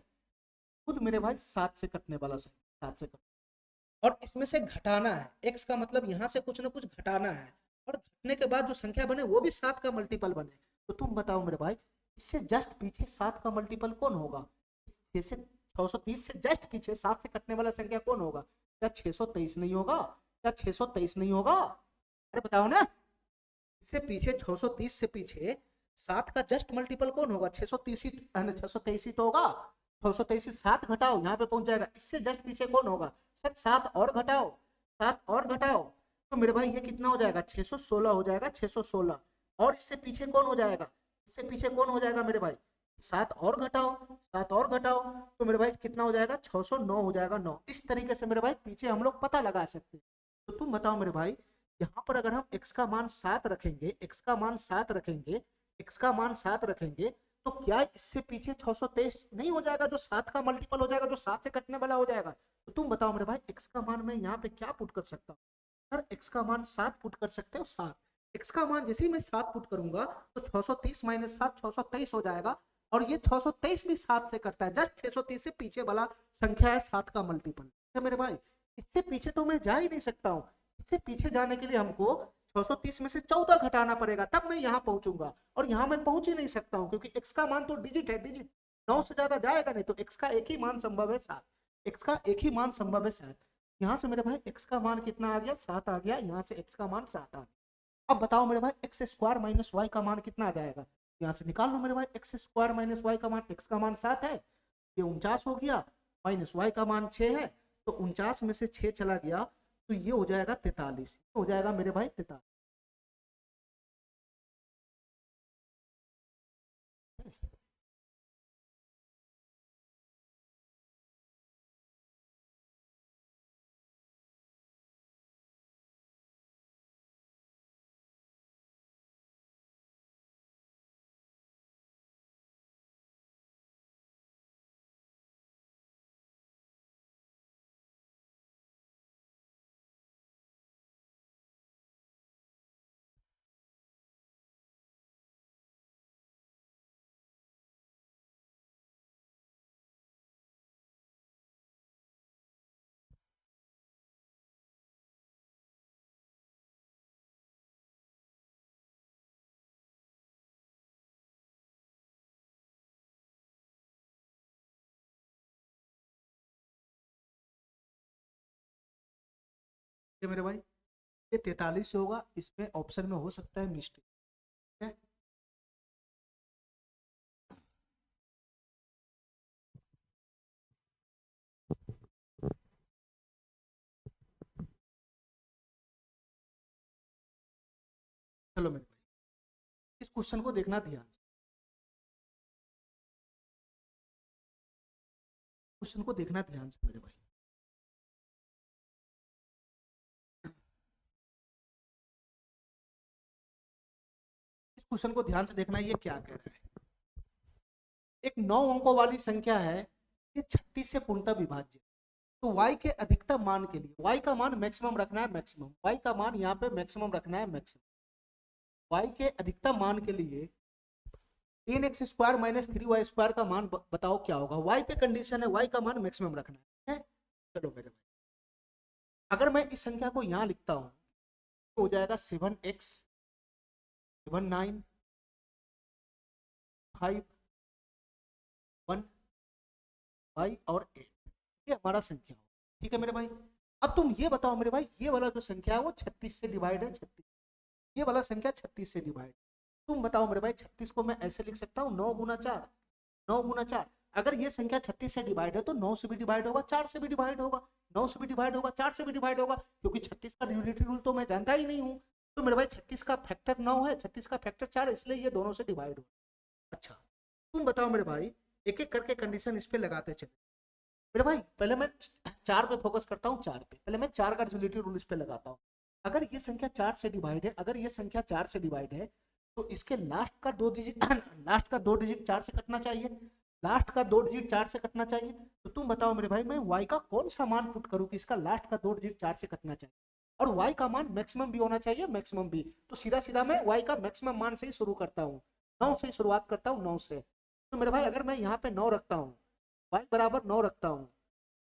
खुद मेरे भाई 7 से कटने वाला संख्या, 7 से कट, और इसमें से घटाना है, x का मतलब यहाँ से कुछ ना कुछ घटाना है, और घटने के बाद जो संख्या बने वो भी 7 का मल्टीपल बने। तो तुम बताओ मेरे भाई, इससे जस्ट पीछे 7 का मल्टीपल कौन होगा, जैसे 630 से जस्ट पीछे 7 से कटने वाला संख्या कौन होगा, क्या 623 नहीं होगा, क्या 623 नहीं होगा, अरे बताओ ना, इससे पीछे 630 से पीछे 7 का जस्ट मल्टीपल कौन होगा, 630 ही, 623 ही तो होगा, 623 7 घटाओ यहाँ पे पहुंच जाएगा, इससे जस्ट पीछे कौन होगा, सर 7 और घटाओ, 7 और घटाओ, तो मेरे भाई ये कितना हो जाएगा, 616 हो जाएगा, 616, और इससे पीछे कौन हो जाएगा, इससे पीछे कौन हो जाएगा मेरे भाई, 7 और घटाओ, 7 और घटाओ, तो मेरे भाई कितना हो जाएगा, 609 हो जाएगा, 9। इस तरीके से मेरे भाई पीछे हम लोग पता लगा सकते हैं। तो तुम बताओ मेरे भाई, यहाँ पर अगर हम x का मान 7 रखेंगे, x का मान 7 रखेंगे, x का मान 7 रखेंगे, तो क्या इससे पीछे 623 नहीं हो जाएगा, जो 7 का मल्टीपल हो जाएगा, जो 7 से कटने वाला हो जाएगा। तो तुम बताओ मेरे भाई, x का मान मैं यहाँ पे क्या पुट कर सकता हूँ, सर x का मान 7 पुट कर सकते हो, 7, x का मान जैसे ही मैं 7 पुट करूंगा तो 630 माइनस 7 623 हो जाएगा, और ये 623 भी 7 से कटता है, जस्ट 630 से पीछे वाला संख्या है 7 का मल्टीपल, ठीक है मेरे भाई, इससे पीछे तो मैं जा ही नहीं सकता हूँ, इससे पीछे जाने के लिए हमको 630 में से 14 घटाना पड़ेगा, तब मैं यहाँ पहुंचूंगा, और यहाँ मैं पहुंच ही नहीं सकता हूँ, क्योंकि x का मान तो डिजिट है, डिजिट 9 से ज्यादा जाएगा नहीं, तो x का एक ही मान संभव है 7, x का एक ही मान संभव है 7, यहाँ से मेरे भाई x का मान कितना आ गया, 7 आ गया, यहाँ से x का मान 7 आ गया। अब बताओ मेरे भाई, एक्स स्क्वायर माइनस वाई का मान कितना आ जाएगा, यहाँ से निकाल लो मेरे भाई, एक्स स्क्वायर माइनस वाई का मान, एक्स का मान 7 है, ये 49 हो गया, माइनस वाई का मान 6 है, तो 49 में से 6 चला गया, तो ये हो जाएगा 43, हो जाएगा मेरे भाई 43। ये मेरे भाई, ये 43 होगा, इसमें ऑप्शन में हो सकता है मिस्टेक है। चलो मेरे भाई इस क्वेश्चन को देखना ध्यान से, क्वेश्चन को देखना ध्यान से मेरे भाई। इस क्वेश्चन को ध्यान से देखना, ये क्या कह रहा है। एक 9 अंकों वाली संख्या है, ये 36 से पूर्णतः विभाज्य। तो y के अधिकतम मान के लिए y का मान मैक्सिमम रखना है, मैक्सिमम y का मान यहाँ पे मैक्सिमम रखना है, मैक्सिमम y के अधिकतम मान के लिए 10x square minus 3y square का मान बताओ क्या होगा। y पे कंडीशन है, y का मान मैक्सिमम रखना है। चलो मेरे भाई अगर मैं इस संख्या को यहाँ लिखता हूँ तो हो जाएगा 7x 7 9 5 1 y और 8, ये हमारा संख्या हो। ठीक है मेरे भाई, अब तुम ये बताओ मेरे भाई, ये वाला जो संख्या है वो 36 से डिवाइड है, 36, ये वाला संख्या 36 से डिवाइड। तुम बताओ मेरे भाई 36 को मैं ऐसे लिख सकता हूँ 9 गुना 4, 9 गुना 4। अगर ये संख्या 36 से डिवाइड है तो 9 से भी डिवाइड होगा, 4 से भी डिवाइड होगा, 9 से भी डिवाइड होगा, 4 से भी डिवाइड होगा, क्योंकि 36 का यूनिटी रूल तो मैं जानता ही नहीं हूँ। तो मेरे भाई 36 का फैक्टर 9 है, 36 का फैक्टर 4 है, इसलिए ये दोनों से डिवाइड हो। अच्छा तुम बताओ मेरे भाई, एक एक करके कंडीशन इस पे लगाते चले मेरे भाई। पहले मैं 4 पे फोकस करता हूँ, 4 पे पहले मैं 4 का यूनिटी रूल इस पे लगाता हूँ। अगर ये संख्या 4 से डिवाइड है, अगर ये संख्या 4 से डिवाइड है तो इसके लास्ट का 2 डिजिट लास्ट का 2 डिजिट 4 से कटना चाहिए, लास्ट का 2 डिजिट 4 से कटना चाहिए। तो तुम बताओ मेरे भाई मैं y का कौन सा मान पुट करूँ कि इसका लास्ट का 2 डिजिट 4 से कटना चाहिए, और y का मान मैक्सिमम भी होना चाहिए, मैक्सिमम भी। तो सीधा सीधा मैं y का मैक्सिमम मान से ही शुरू करता हूँ, 9 से शुरुआत करता हूँ, 9 से। तो मेरे भाई अगर मैं यहाँ पे 9 रखता हूँ, y बराबर 9 रखता हूँ,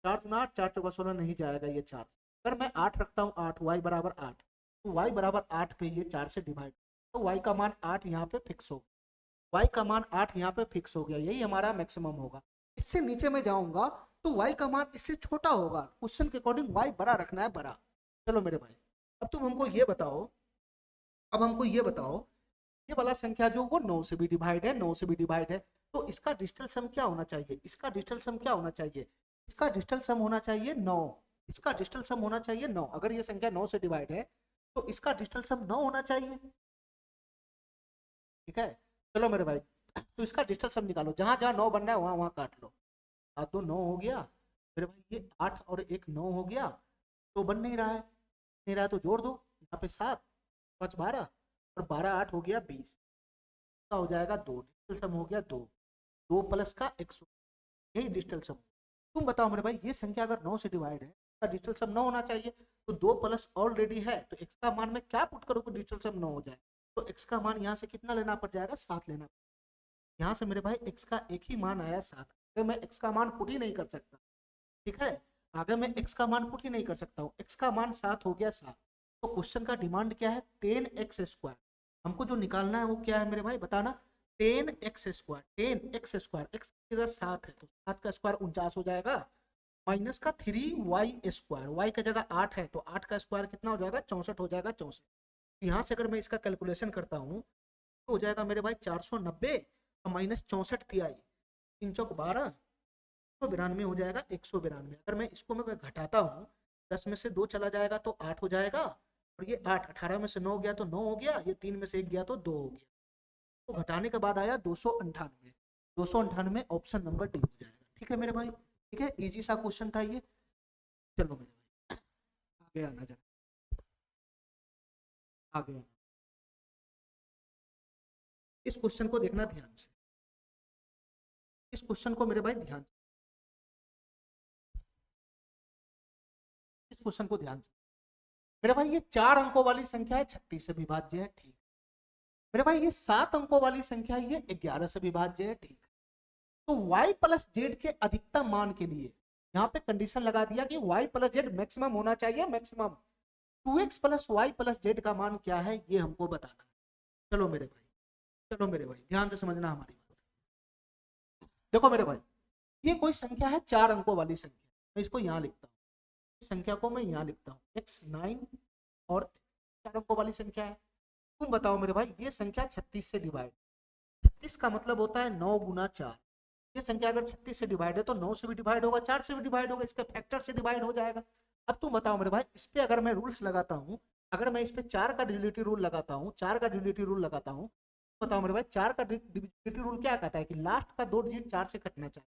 4 गुना 8 4 चौका 16 नहीं जाएगा ये 4। अगर मैं 8 रखता हूँ, 8 y बराबर 8, तो y बराबर 8 पे ये 4 से डिवाइड, तो y का मान 8 यहाँ पे फिक्स हो, y का मान 8 यहाँ पे फिक्स हो गया, यही हमारा मैक्सिमम होगा। इससे नीचे में जाऊंगा तो y का मान इससे छोटा होगा, क्वेश्चन के अकॉर्डिंग y बड़ा रखना है, बड़ा। चलो मेरे भाई अब तुम हमको ये बताओ, अब हमको ये बताओ, ये वाला संख्या जो वो 9 से भी डिवाइड है, 9 से भी डिवाइड है, तो इसका डिजिटल सम क्या होना चाहिए, इसका डिजिटल सम क्या होना चाहिए, इसका डिजिटल सम होना चाहिए 9, इसका डिजिटल सम होना चाहिए 9। अगर ये संख्या 9 से डिवाइड है तो इसका डिजिटल सम 9 होना चाहिए। ठीक है चलो मेरे भाई, तो इसका डिजिटल सम निकालो, जहां जहां 9 बनना है वहां वहां काट लो। 7 2 9 हो गया मेरे भाई, ये 8 और 1 9 हो गया, तो बन नहीं रहा है, नहीं रहा तो जोड़ दो, यहाँ पे 7 5 12 और 12 8 हो गया 20 का हो जाएगा 2, डिजिटल सम हो गया 2, 2 प्लस का 100, यही डिजिटल सम। तुम बताओ मेरे भाई ये संख्या अगर 9 से डिवाइड है तो डिजिटल सम 9 होना चाहिए, तो 2 प्लस ऑलरेडी है, तो x का मान मैं क्या पुट करूँ कि डिजिटल सम 9 हो जाए, तो x का मान यहाँ से कितना लेना पड़ जाएगा, 7 लेना। यहाँ से मेरे भाई x का एक ही मान आया 7, तो मैं x का मान पुट ही नहीं कर सकता। ठीक है आगे मैं x का मान पुट ही नहीं कर सकता हूँ, x का मान 7 हो गया 7। तो क्वेश्चन का डिमांड क्या है, 10x स्क्वायर। हमको जो निकालना है वो क्या है मेरे भाई बताना, 10x square, 10x square, x की जगह 7 है तो 7 का स्क्वायर 49 हो जाएगा, माइनस का 3y स्क्वायर, y का जगह 8 है तो 8 का स्क्वायर कितना हो जाएगा, 64 हो जाएगा, 64। यहाँ से अगर मैं इसका कैलकुलेशन करता हूँ तो हो जाएगा मेरे भाई 490 और माइनस 64 तिहाई, 3 चौक 12, 192 हो जाएगा, 192। अगर मैं इसको मैं घटाता हूँ, 10 में से 2 चला जाएगा तो 8 हो जाएगा, और ये 8, 18 में से 9 गया तो 9 हो गया, ये 3 में से 1 गया तो 2 हो गया, तो घटाने के बाद आया 298, 298 ऑप्शन नंबर डी हो जाएगा। ठीक है मेरे भाई, ठीक है, इजी सा क्वेश्चन था ये। चलो मेरे भाई आगे आना जरा, आगे आना, इस क्वेश्चन को देखना ध्यान से, इस क्वेश्चन को मेरे भाई ध्यान से, इस क्वेश्चन को ध्यान से। मेरे भाई ये 4 अंकों वाली संख्या है, 36 से विभाज्य है, ठीक। मेरे भाई ये 7 अंकों वाली संख्या है, ये 11 से विभाज्य है, ठीक। तो y प्लस जेड के अधिकतम मान के लिए यहाँ पे कंडीशन लगा दिया कि y प्लस जेड मैक्सिमम होना चाहिए, maximum. 2x plus Y plus Z का मान क्या है ये हमको बताना है। चलो मेरे भाई, चलो मेरे भाई ध्यान से समझना हमारी बात। देखो मेरे भाई ये कोई संख्या है 4 अंकों वाली संख्या, मैं इसको यहाँ लिखता हूँ, इस संख्या को मैं यहाँ लिखता हूँ, x9 और 4 अंकों वाली संख्या है। तुम बताओ मेरे भाई ये संख्या 36 से डिवाइड, 36 का मतलब होता है 9 गुना 4, ये संख्या अगर 36 से डिवाइड है तो 9 से भी डिवाइड होगा, 4 से भी डिवाइड होगा, इसके फैक्टर से डिवाइड हो जाएगा। अब तुम बताओ मेरे भाई इस पे अगर मैं रूल्स लगाता हूँ, अगर मैं इस पे 4 का डिविजिबिलिटी रूल लगाता हूँ, 4 का डिविजिबिलिटी रूल लगाता हूँ, बताओ मेरे भाई 4 का डिविजिबिलिटी रूल क्या कहता है कि लास्ट का 2 डिजिट 4 से कटना चाहिए।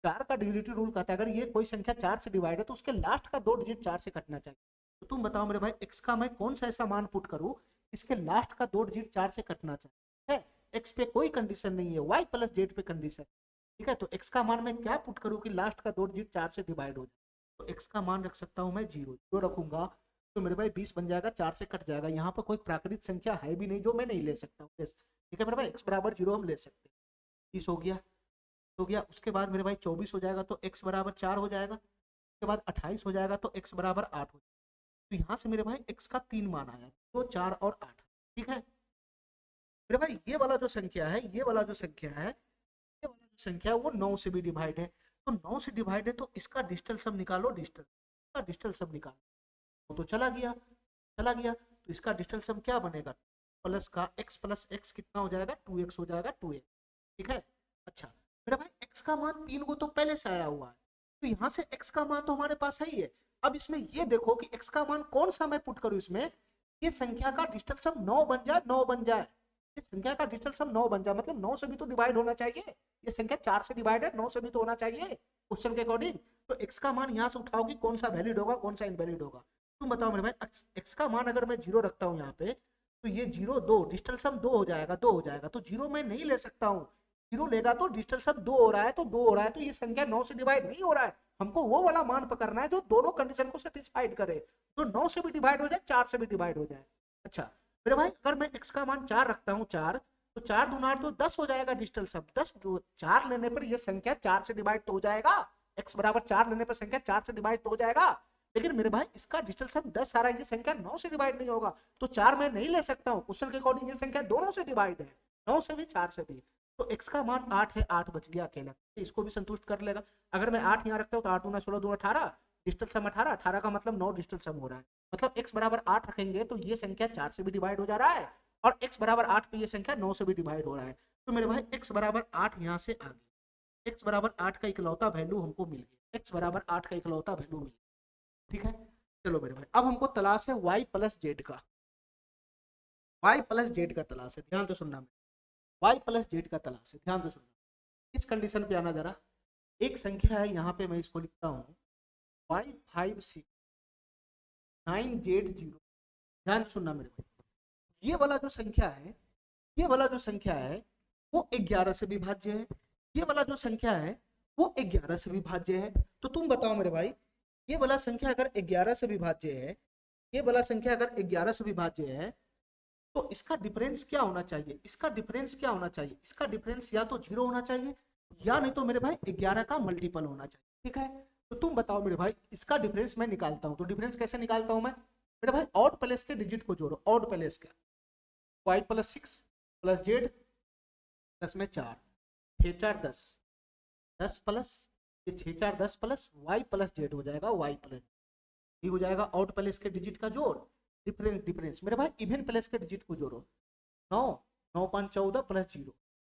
4 का डिविजिबिलिटी रूल कहता है अगर ये कोई संख्या 4 से डिवाइड है तो उसके लास्ट का 2 डिजिट 4 से कटना चाहिए। तो तुम बताओ मेरे भाई x का मैं कौन सा ऐसा मान पुट करूँ इसके लास्ट का 2 डिजिट 4 से कटना चाहिए है। x पे कोई कंडीशन नहीं है, y प्लस जेड पे कंडीशन, ठीक है। तो x का मान मैं क्या पुट करूँ कि लास्ट का 2 डिजिट 4 से डिवाइड हो जाए। तो x का मान रख सकता हूँ मैं 0, जो रखूंगा तो मेरे भाई 20 बन जाएगा, 4 से कट जाएगा। यहाँ पर कोई प्राकृतिक संख्या है भी नहीं जो मैं नहीं ले सकता हूँ, ठीक है मेरे भाई। x बराबर 0 हम ले सकते हैं, 20 हो गया। उसके बाद मेरे भाई 24 हो जाएगा तो x बराबर 4 हो जाएगा। उसके बाद 28 हो जाएगा तो x बराबर 8 हो जाएगा। तो यहाँ से मेरे भाई x का 3 मान आया, 2, 4 और 8, ठीक है मेरे भाई। ये वाला जो संख्या है, ये वाला जो संख्या है, ये वाला जो संख्या है वो 9 से भी डिवाइड है। तो 9 से डिवाइड है तो इसका डिजिटल सम निकालो, डिजिटल सम निकालो। तो चला गया, तो इसका डिजिटल सम क्या बनेगा, प्लस का x प्लस x कितना हो जाएगा, 2x हो जाएगा, 2x, ठीक है। अच्छा मेरा भाई x का मान 3 को तो पहले से आया हुआ है, तो यहाँ से x का मान तो हमारे पास है ही है। अब इसमें ये देखो कि x का मान कौन सा मैं पुट करूं इसमें, ये संख्या का डिजिटल सम 9 बन जाए, 9 बन जाए, ये संख्या का डिजिटल सम 9 बन जाए, मतलब 9 से भी तो डिवाइड होना चाहिए। ये संख्या 4 से डिवाइड है, 9 से भी तो होना चाहिए क्वेश्चन के अकॉर्डिंग। तो x का मान यहाँ से उठाओगी, कौन सा वैलिड होगा कौन सा इनवैलिड होगा। तुम बताओ मेरे भाई, x का मान अगर मैं 0 रखता हूँ यहाँ पे, तो ये 0 2 डिजिटल सम 2 हो जाएगा, 2 हो जाएगा। तो 0 मैं नहीं ले सकता हूँ, 0 लेगा तो डिजिटल सम 2 हो रहा है, तो 2 हो रहा है, तो ये संख्या 9 से डिवाइड नहीं हो रहा है। हमको वो वाला मान पकड़ना है जो दोनों कंडीशन को सेटिस्फाइड करे, जो 9 से भी डिवाइड हो जाए, 4 से भी डिवाइड हो जाए। अच्छा मेरे भाई अगर मैं x का मान 4 रखता हूँ, 4 तो 4 दूना 8 तो 10 हो जाएगा डिजिटल सम। 10 4 लेने पर ये संख्या 4 से डिवाइड तो हो जाएगा, x बराबर 4 लेने पर संख्या 4 से डिवाइड तो हो जाएगा। लेकिन मेरे भाई इसका डिजिटल सम 10 आ रहा है, ये संख्या 9 से डिवाइड नहीं होगा, तो 4 मैं नहीं ले सकता हूँ। क्वेश्चन के अकॉर्डिंग ये संख्या दोनों से डिवाइड है, 9 से भी 4 से भी। तो x का मान 8 है, 8 बच गया अकेला, इसको भी संतुष्ट कर लेगा। अगर मैं 8 यहाँ रखता हूँ तो 8 दूना 16 दूना 18, डिजिटल सम 18, 18 का मतलब 9 डिजिटल सम हो रहा है। मतलब x बराबर 8 रखेंगे तो ये संख्या 4 से भी डिवाइड हो जा रहा है, और x बराबर 8 पे ये संख्या 9 से भी डिवाइड हो रहा है। तो मेरे भाई x बराबर 8 यहाँ से आ गया, x बराबर 8 का इकलौता वैल्यू हमको मिल गया, x बराबर 8 का इकलौता वैल्यू मिल गया, ठीक है। चलो मेरे भाई अब हमको तलाश है y प्लस जेड का, y प्लस जेड का तलाश है, ध्यान से सुनना, y प्लस जेड का तलाश है, ध्यान से सुनना। इस कंडीशन पे आना जरा, एक संख्या है यहाँ पे मैं इसको लिखता हूँ y5690, ध्यान से सुनना मेरे भाई। ये वाला जो संख्या है, ये वाला जो संख्या है वो 11 से विभाज्य है, ये वाला जो संख्या है वो 11 से विभाज्य है। तो तुम बताओ मेरे भाई, ये वाला संख्या अगर 11 से विभाज्य है, ये वाला संख्या अगर 11 से विभाज्य है, तो इसका डिफरेंस क्या होना चाहिए, इसका डिफरेंस क्या होना चाहिए, इसका डिफरेंस या तो 0 होना चाहिए, या नहीं तो मेरे भाई 11 का मल्टीपल होना चाहिए, ठीक है। तो तुम बताओ मेरे भाई, इसका डिफरेंस मैं निकालता हूँ। तो डिफरेंस कैसे निकालता हूँ मैं, मेरे भाई ऑड प्लेस के डिजिट को जोड़ो, ऑड प्लेस का y plus 6 plus Z plus में 4, 6 4 10, 10 प्लस ये 6 4 10 प्लस y प्लस जेड हो जाएगा, y प्लस ये हो जाएगा ऑड प्लेस के डिजिट का जोड़, डिफरेंस मेरे भाई इवन प्लेस के डिजिट को जोड़ो, 9 9 5 14 प्लस 0, ये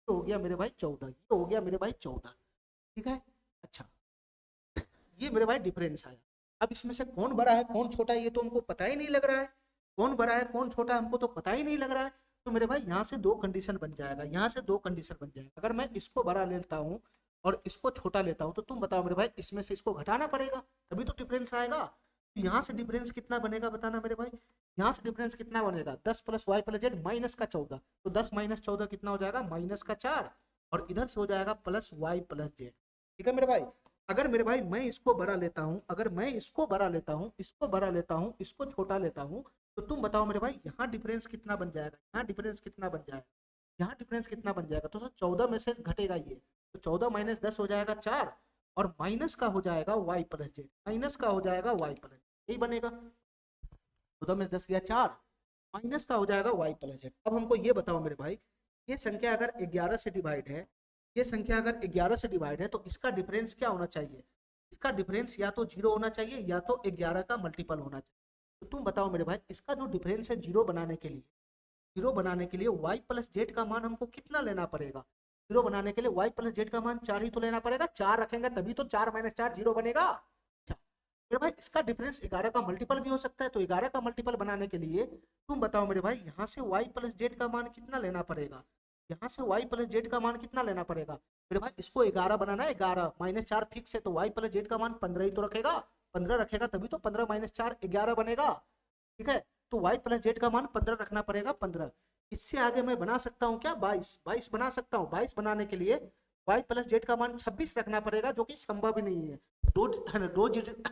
हो गया मेरे भाई 14, ये हो गया मेरे भाई 14, ठीक है। अच्छा ये मेरे भाई डिफरेंस आया। अब इसमें से कौन बड़ा है कौन छोटा है ये तो हमको पता ही नहीं लग रहा है, कौन बड़ा है कौन छोटा है हमको तो पता ही नहीं लग रहा है। तो मेरे भाई यहाँ से 2 कंडीशन बन जाएगा, यहाँ से 2 कंडीशन बन जाएगा। अगर मैं इसको बड़ा लेता हूँ और इसको छोटा लेता हूँ, तो तुम बताओ मेरे भाई इसमें से इसको घटाना पड़ेगा तभी तो डिफरेंस आएगा। तो यहाँ से डिफरेंस कितना बनेगा बताना मेरे भाई, यहाँ से डिफरेंस कितना बनेगा, 10 plus Y plus Z minus का 14, तो 10 माइनस 14 कितना हो जाएगा, माइनस का 4, और इधर से हो जाएगा प्लस वाई प्लस जेड, ठीक है मेरे भाई। अगर मेरे भाई मैं इसको बड़ा लेता हूँ, अगर मैं इसको बड़ा लेता हूँ, इसको बड़ा लेता हूँ, इसको छोटा लेता हूँ, तो तुम बताओ मेरे भाई यहाँ डिफरेंस कितना बन जाएगा, यहाँ डिफरेंस कितना बन जाएगा, यहाँ डिफरेंस कितना बन जाएगा। तो 14 में से घटेगा ये, तो 14 माइनस 10 हो जाएगा 4, और माइनस का हो जाएगा y प्लस जेड, माइनस का हो जाएगा y प्लस, यही बनेगा। 14 में 10 गया 4, माइनस का हो जाएगा y प्लस जेड। अब हमको ये बताओ मेरे भाई, ये संख्या अगर 11 से डिवाइड है, ये संख्या अगर 11 से डिवाइड है, तो इसका डिफरेंस क्या होना चाहिए, इसका डिफरेंस या तो 0 होना चाहिए या तो 11 का मल्टीपल होना चाहिए। तो तुम बताओ मेरे भाई इसका जो डिफरेंस है 0 बनाने के लिए, 0 बनाने के लिए y प्लस जेड का मान हमको कितना लेना पड़ेगा, 0 बनाने के लिए y प्लस जेड का मान 4 ही तो लेना पड़ेगा, 4 रखेंगे तभी तो 4 माइनस 4 0 बनेगा। मेरे भाई इसका डिफरेंस 11 का मल्टीपल भी हो सकता है, तो 11 का मल्टीपल बनाने के लिए तुम बताओ मेरे भाई, यहाँ से y प्लस जेड का मान कितना लेना पड़ेगा, यहाँ से y प्लस जेड का मान कितना लेना पड़ेगा मेरे भाई, इसको 11 बनाना है, 11 -4 फिक्स है, तो y प्लस जेड का मान 15 ही तो रखेगा, 15 रखेगा तभी तो 15 -4 11 बनेगा, ठीक है। तो y प्लस जेड का मान 15 रखना पड़ेगा, 15। इससे आगे मैं बना सकता हूँ क्या, 22 बना सकता हूँ। 22 बनाने के लिए y प्लस जेड का मान 26 रखना पड़ेगा, जो कि संभव ही नहीं है। दो दो डिजिट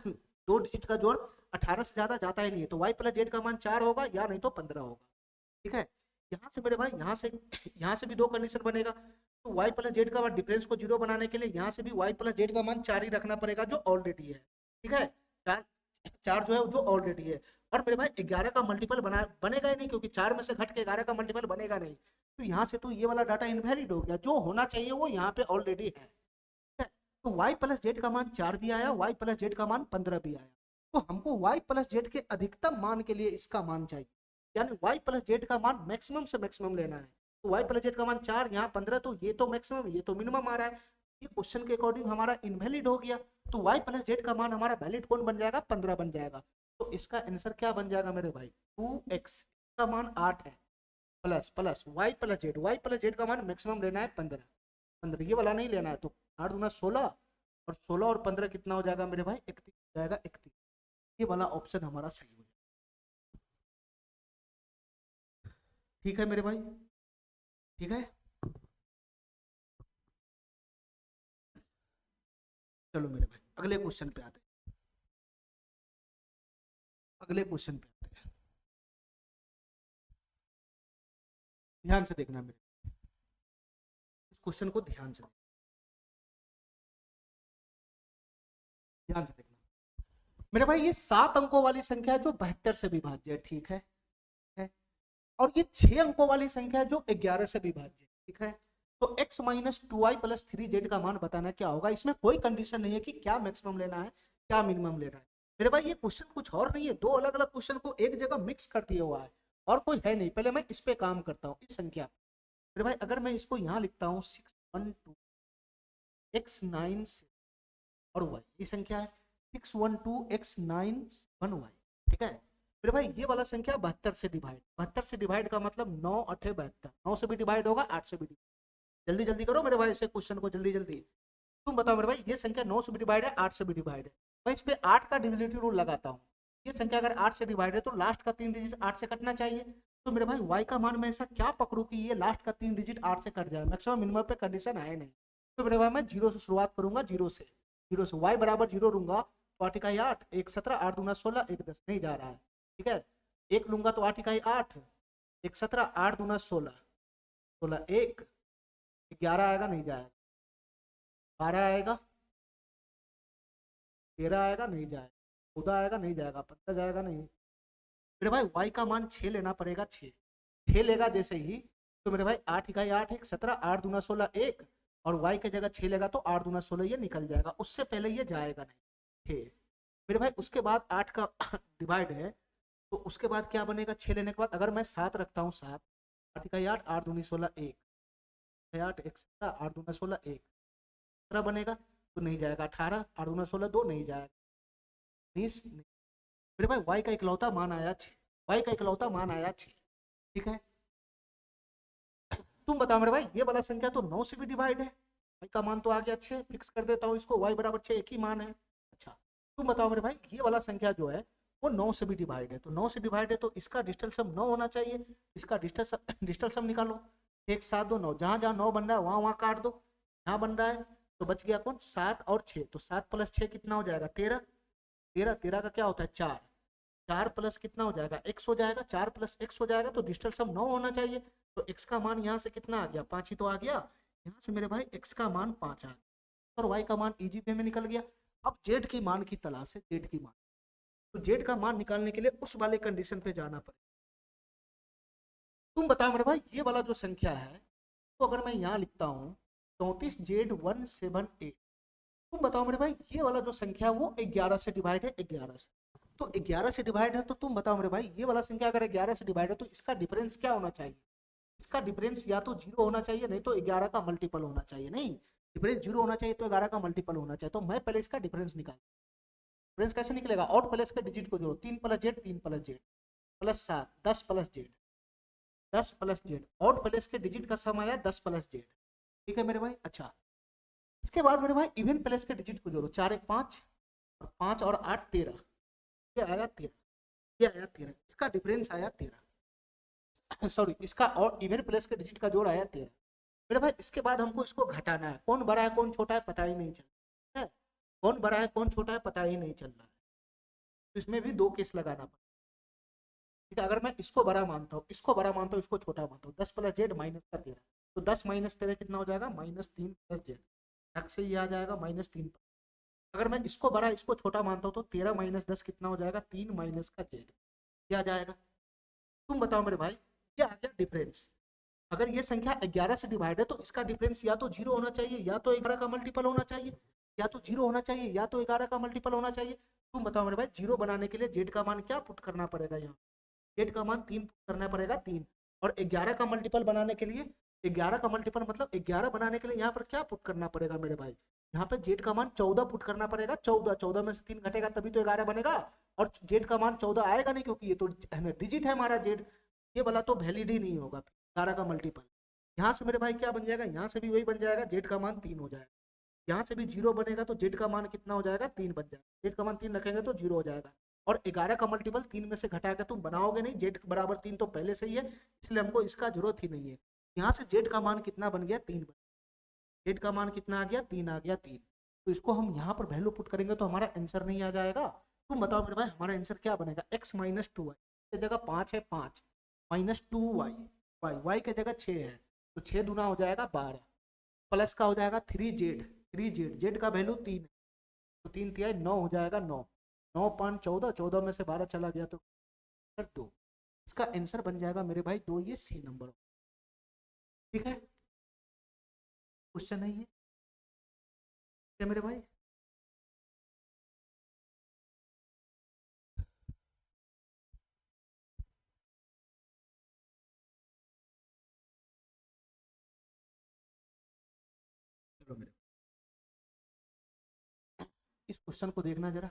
दो डिजिट का जोड़ 18 से ज्यादा जाता ही नहीं है, तो y प्लस जेड का मान 4 होगा या नहीं तो 15 होगा, ठीक है। यहाँ से मेरे भाई, यहाँ से भी दो कंडीशन बनेगा, तो y प्लस जेड का मान डिफरेंस को 0 बनाने के लिए यहाँ से भी y प्लस जेड का मान 4 ही रखना पड़ेगा, जो ऑलरेडी है, ठीक है। चार चार जो है जो ऑलरेडी है, और मेरे भाई 11 का मल्टीपल बनेगा ही नहीं, क्योंकि 4 में से घट के 11 का मल्टीपल बनेगा नहीं, तो यहाँ से तो ये वाला डाटा इनवैलिड हो गया, जो होना चाहिए वो यहाँ पे ऑलरेडी है, ठीक है। तो y प्लस जेड का मान 4 भी आया, y प्लस जेड का मान 15 भी आया, तो हमको y प्लस जेड के अधिकतम मान के लिए इसका मान चाहिए, यानी y प्लस जेड का मान मैक्सिमम से मैक्सिमम लेना है। तो y प्लस जेड का मान 4, यहाँ 15, तो ये तो मैक्सिमम, ये तो मिनिमम आ रहा है, ये क्वेश्चन के अकॉर्डिंग हमारा इनवैलिड हो गया, तो y प्लस जेड का मान हमारा वैलिड कौन बन जाएगा, 15 बन जाएगा। तो इसका आंसर क्या बन जाएगा मेरे भाई, 2x का मान 8 है, plus plus y plus Z का मान मैक्सिमम लेना है 15, 15 ये वाला नहीं लेना है, तो 8 दूना 16, और 16 और 15 कितना हो जाएगा मेरे भाई, 31 हो जाएगा, 31, ये वाला ऑप्शन हमारा सही हो जाएगा, ठीक है मेरे भाई, ठीक है। चलो मेरे भाई अगले क्वेश्चन पे आते हैं, अगले क्वेश्चन पे आते हैं, ध्यान से देखना मेरे, इस क्वेश्चन को ध्यान से देखना मेरे भाई, ये 7 अंकों वाली संख्या है जो 72 से विभाज्य है, ठीक है? और ये 6 अंकों वाली संख्या है जो 11 से विभाज्य है, ठीक है। तो x minus 2y plus 3z का मान बताना क्या होगा, इसमें कोई कंडीशन नहीं है कि क्या मैक्सिमम लेना है क्या मिनिमम लेना है मेरे भाई, ये क्वेश्चन कुछ और नहीं है, दो अलग अलग क्वेश्चन को एक जगह मिक्स कर दिया हुआ है, और कोई है नहीं। पहले मैं इस पे काम करता हूँ, इस संख्या मेरे भाई, अगर मैं इसको यहाँ लिखता हूँ 612x9 और y, ये संख्या है 612x9 1y, ठीक है मेरे भाई। ये वाला संख्या 72 से डिवाइड का मतलब 9 8 72, 9 से भी डिवाइड होगा, 8 से भी डिवाइड, जल्दी जल्दी करो मेरे भाई इसे क्वेश्चन को, जल्दी जल्दी। तुम बताओ मेरे भाई, ये संख्या 9 से भी डिवाइड है, 8 से भी डिवाइड है, मैं इस पे 8 का डिविजिटिव रूल लगाता हूँ। ये संख्या अगर 8 से डिवाइड है तो लास्ट का 3 डिजिट 8 से कटना चाहिए, तो मेरे भाई y का मान मैं ऐसा क्या पकड़ू कि ये लास्ट का 3 डिजिट 8 से कट जाए, मैक्सिमम मिनिमम पे कंडीशन आए नहीं, तो मेरे भाई मैं 0 से शुरुआत करूंगा, 0 से y बराबर 0 लूंगा, तो 8 इकाई 8, 1 17, 8 दूना 16, 1 10, नहीं जा रहा है, ठीक है। 1 लूंगा तो 8 इकाई 8, 1 17, 8 दूना 16, 16 1, 11 आएगा, नहीं जाएगा, 12 आएगा, 13 आएगा, नहीं जाएगा, 14 आएगा, नहीं जाएगा, 15 जाएगा, नहीं मेरे भाई। y का मान 6 लेना पड़ेगा, 6 लेगा जैसे ही, तो मेरे भाई 8 इकाई 8, 1 17, 8 दूना 16 1, और y की जगह 6 लेगा तो 8 दूना 16 ये निकल जाएगा, उससे पहले ये जाएगा नहीं, 6 मेरे भाई। उसके बाद 8 का डिवाइड है, तो उसके बाद क्या बनेगा, 6 लेने के बाद अगर मैं 7 रखता हूँ, 7, 8 इकाई 8, 8 दूनी 16 1, 8 1 17, 8 दूना 16 1, 17 बनेगा, तो नहीं जाएगा, 18, 8 दूना 16 2, नहीं जाएगा, 19 मेरे भाई। y का इकलौता मान आया 6, y का इकलौता मान आया 6, ठीक है। तुम बताओ मेरे भाई, ये वाला संख्या तो 9 से भी डिवाइड है, y का मान तो आ गया 6, फिक्स कर देता हूँ इसको, y बराबर 6 एक ही मान है। अच्छा तुम बताओ मेरे भाई, ये वाला संख्या जो है वो 9 से भी डिवाइड है, तो 9 से डिवाइड है तो इसका डिजिटल सम 9 होना चाहिए, इसका डिजिटल सम निकालो, 1 7 2 9, जहां जहां 9 बन रहा है वहां वहां काट दो, यहाँ बन रहा है तो बच गया कौन, 7 और 6, तो 7 प्लस 6 कितना हो जाएगा, 13, 13, 13 का क्या होता है 4, 4 प्लस कितना हो जाएगा, x हो जाएगा, 4 प्लस x हो जाएगा, तो डिजिटल सम 9 होना चाहिए, तो x का मान यहाँ से कितना आ गया, 5 ही तो आ गया, यहाँ से मेरे भाई x का मान 5 आ गया, और y का मान इजी वे में निकल गया। अब z की मान की तलाश है, z की मान, तो z का मान निकालने के लिए उस वाले कंडीशन पे जाना पड़ेगा। तुम बताओ मेरे भाई, ये वाला जो संख्या है, तो अगर मैं यहाँ लिखता हूँ 34Z178, तुम बताओ मेरे भाई, ये वाला जो संख्या है वो 11 से डिवाइड है, 11 से, तो 11 से डिवाइड है, तो तुम बताओ मेरे भाई, ये वाला संख्या अगर 11 से डिवाइड है तो इसका डिफरेंस क्या होना चाहिए, इसका डिफरेंस या तो 0 होना चाहिए, नहीं तो 11 का मल्टीपल होना चाहिए, नहीं डिफरेंस 0 होना चाहिए तो 11 का मल्टीपल होना चाहिए, तो मैं पहले इसका डिफरेंस निकाल, डिफरेंस कैसे निकलेगा, ऑड प्लस के डिजिट को जोड़ो, 3 plus Z, 3 plus Z plus 7, 10 plus Z, 10 plus Z, odd plus के डिजिट का सम आया 10 प्लस जेड। ठीक है मेरे भाई। अच्छा, इसके बाद मेरे भाई इवन प्लस के डिजिट को जोड़ो, 4 1 5 और 5 और 8 13, ये आया 13, ये आया 13, इसका डिफरेंस आया 13 सॉरी, इसका और इवन प्लस के डिजिट का जोड़ आया 13 मेरे भाई। इसके बाद हमको इसको घटाना है, कौन बड़ा है कौन छोटा है पता ही नहीं चल रहा है, कौन बड़ा है कौन छोटा है पता ही नहीं चल रहा है, तो इसमें भी दो केस लगाना पड़ेगा। ठीक है, अगर मैं इसको बड़ा मानता हूँ, इसको बड़ा मानता हूँ, इसको छोटा मानता हूँ, 10 प्लस जेड माइनस का 13, तो 10 माइनस 13 कितना हो जाएगा, -3 प्लस जेड, टक से ये आ जाएगा -3। अगर मैं इसको बड़ा इसको छोटा मानता हूँ तो 13 माइनस 10 कितना हो जाएगा, 3 माइनस का जेड, क्या आ जाएगा। तुम बताओ मेरे भाई, ये आ गया डिफरेंस। अगर ये संख्या 11 से डिवाइड है तो इसका डिफरेंस या तो 0 होना चाहिए, या तो 11 का मल्टीपल होना चाहिए, या तो 0 होना चाहिए, या तो 11 का मल्टीपल होना चाहिए। तुम बताओ मेरे भाई, 0 बनाने के लिए जेड का मान क्या पुट करना पड़ेगा, यहाँ जेड का मान 3 पुट करना पड़ेगा, 3। और 11 का मल्टीपल बनाने के लिए, 11 का मल्टीपल मतलब 11 बनाने के लिए यहाँ पर क्या पुट करना पड़ेगा मेरे भाई, यहाँ पे जेड का मान 14 पुट करना पड़ेगा, 14, 14 में से 3 घटेगा तभी तो 11 बनेगा, और जेड का मान 14 आएगा नहीं क्योंकि ये तो डिजिट है हमारा जेड, ये वाला तो वैलिड ही नहीं होगा 11 का मल्टीपल। यहाँ से मेरे भाई क्या बन जाएगा, यहाँ से भी वही बन जाएगा, जेड का मान 3 हो जाएगा, यहाँ से भी 0 बनेगा तो जेड का मान कितना हो जाएगा, 3 बन जाएगा, जेड का मान 3 रखेंगे तो 0 हो जाएगा। और 11 का मल्टीपल 3 में से घटा के तुम बनाओगे नहीं, जेड बराबर 3 तो पहले से ही है, इसलिए हमको इसका जरूरत ही नहीं है। यहाँ से जेड का मान कितना बन गया, 3 बन, जेड का मान कितना आ गया, 3 आ गया, 3। तो इसको हम यहाँ पर वैल्यू पुट करेंगे तो हमारा आंसर नहीं आ जाएगा। तुम बताओ मेरे भाई हमारा आंसर क्या बनेगा, x माइनस 2 वाई जगह 5 है, 5 माइनस 2 वाई, वाई की जगह 6 है तो 6 दूना हो जाएगा 12, प्लस का हो जाएगा 3 जेड, 3 जेड, जेड का वैल्यू 3 है तो 3 तिहाई 9 हो जाएगा, 9, 9 5 14, 14 में से 12 चला गया तो 2, इसका आंसर बन जाएगा मेरे भाई 2, ये सी नंबर। ठीक है, क्वेश्चन है ये, क्या मेरे भाई। चलो मेरे, इस क्वेश्चन को देखना जरा,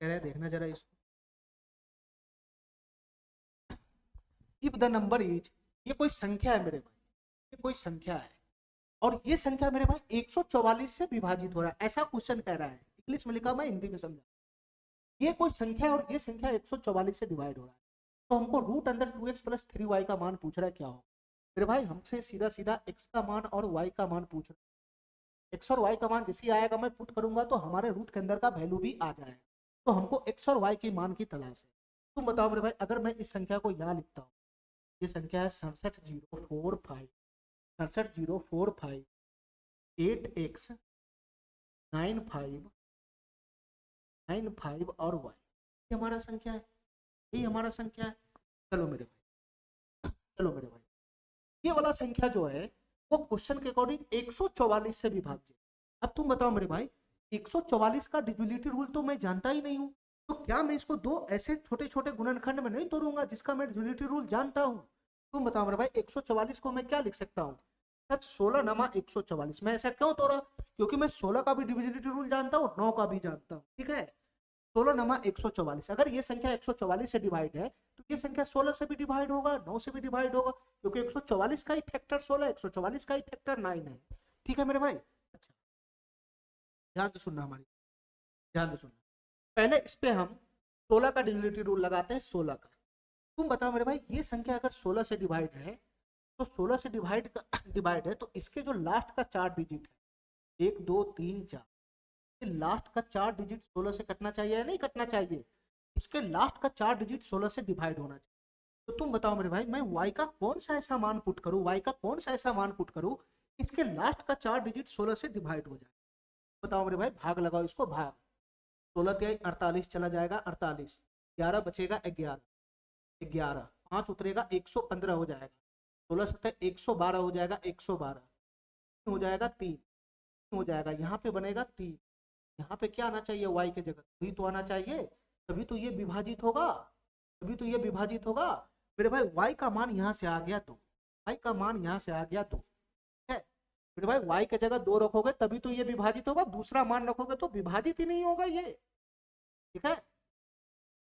कह रहे हैं देखना जरा इसको, इफ द नंबर इज, ये कोई संख्या है मेरे भाई, ये कोई संख्या है और ये संख्या मेरे भाई 144 से विभाजित हो रहा है, ऐसा क्वेश्चन कह रहा है, इंग्लिश में लिखा, मैं हिंदी में समझा। ये कोई संख्या है और ये संख्या 144 से डिवाइड हो रहा है, तो हमको रूट अंदर 2x प्लस 3y का मान पूछ रहा है, क्या हो मेरे भाई, हमसे सीधा सीधा x का मान और y का मान पूछ रहा है। x और y का मान जैसे आएगा मैं पुट करूंगा तो हमारे रूट के अंदर का वैल्यू भी आ जाएगा, तो हमको x और y के मान की तलाश है। तुम बताओ मेरे भाई, अगर मैं इस संख्या को यहाँ लिखता हूँ, ये संख्या है 67045, 67045 8x 95 95 और y, ये हमारा संख्या है, यही हमारा संख्या है। चलो मेरे भाई, चलो मेरे भाई, ये वाला संख्या जो है वो क्वेश्चन के अकॉर्डिंग 144 से विभाज्य। अब तुम बताओ मेरे भाई, 144 का डिविजिबिलिटी रूल तो मैं जानता ही नहीं हूँ, तो क्या मैं इसको दो ऐसे छोटे छोटे गुणनखंड में नहीं तोड़ूंगा जिसका मैं डिविजिबिलिटी रूल जानता हूँ। तुम बताओ मेरे भाई, 144 को मैं क्या लिख सकता हूँ, सर 16 नमा 144, मैं ऐसा क्यों तोड़ा, क्योंकि मैं 16 का भी डिविजिबिलिटी रूल जानता हूँ, 9 का भी जानता हूँ। ठीक है, 16 नमा 144, अगर ये संख्या 144 से डिवाइड है तो ये संख्या 16 से भी डिवाइड होगा, 9 से भी डिवाइड होगा, क्योंकि 144 का ही फैक्टर 16, 144 का ही फैक्टर 9 है। ठीक है मेरे भाई। अच्छा, ध्यान से सुनना हमारी, ध्यान से सुनना, पहले इस पे हम 16 का डिविजिबिलिटी रूल लगाते हैं, 16 का। तुम बताओ मेरे भाई, ये संख्या अगर 16 से डिवाइड है तो 16 से डिवाइड है तो इसके जो लास्ट का 4 डिजिट है, 1 2 3 4, लास्ट का 4 डिजिट 16 से कटना चाहिए या नहीं कटना चाहिए, इसके लास्ट का 4 डिजिट 16 से डिवाइड होना चाहिए। तो तुम बताओ मेरे भाई, मैं y का कौन सा ऐसा मान पुट करूं, y का कौन सा ऐसा मान पुट करूं इसके लास्ट का 4 डिजिट 16 से डिवाइड हो जाए। बताओ मेरे भाई, भाग लगाओ इसको, भाग, 16 तिहाई 48 चला जाएगा, 48, 11 बचेगा 11, 11 5 उतरेगा 115 हो जाएगा, 16 सतह 112 हो जाएगा, 112 हो जाएगा, 3 हो जाएगा, यहाँ पे बनेगा 3, यहाँ पे क्या आना चाहिए, y के जगह भी तो आना चाहिए, तभी तो ये विभाजित होगा, तभी तो ये विभाजित होगा मेरे भाई। y का मान यहाँ से आ गया 2, y का मान यहाँ से आ गया 2 है, मेरे भाई y की जगह 2 रखोगे तभी तो ये विभाजित होगा, दूसरा मान रखोगे तो विभाजित ही नहीं होगा ये। ठीक है,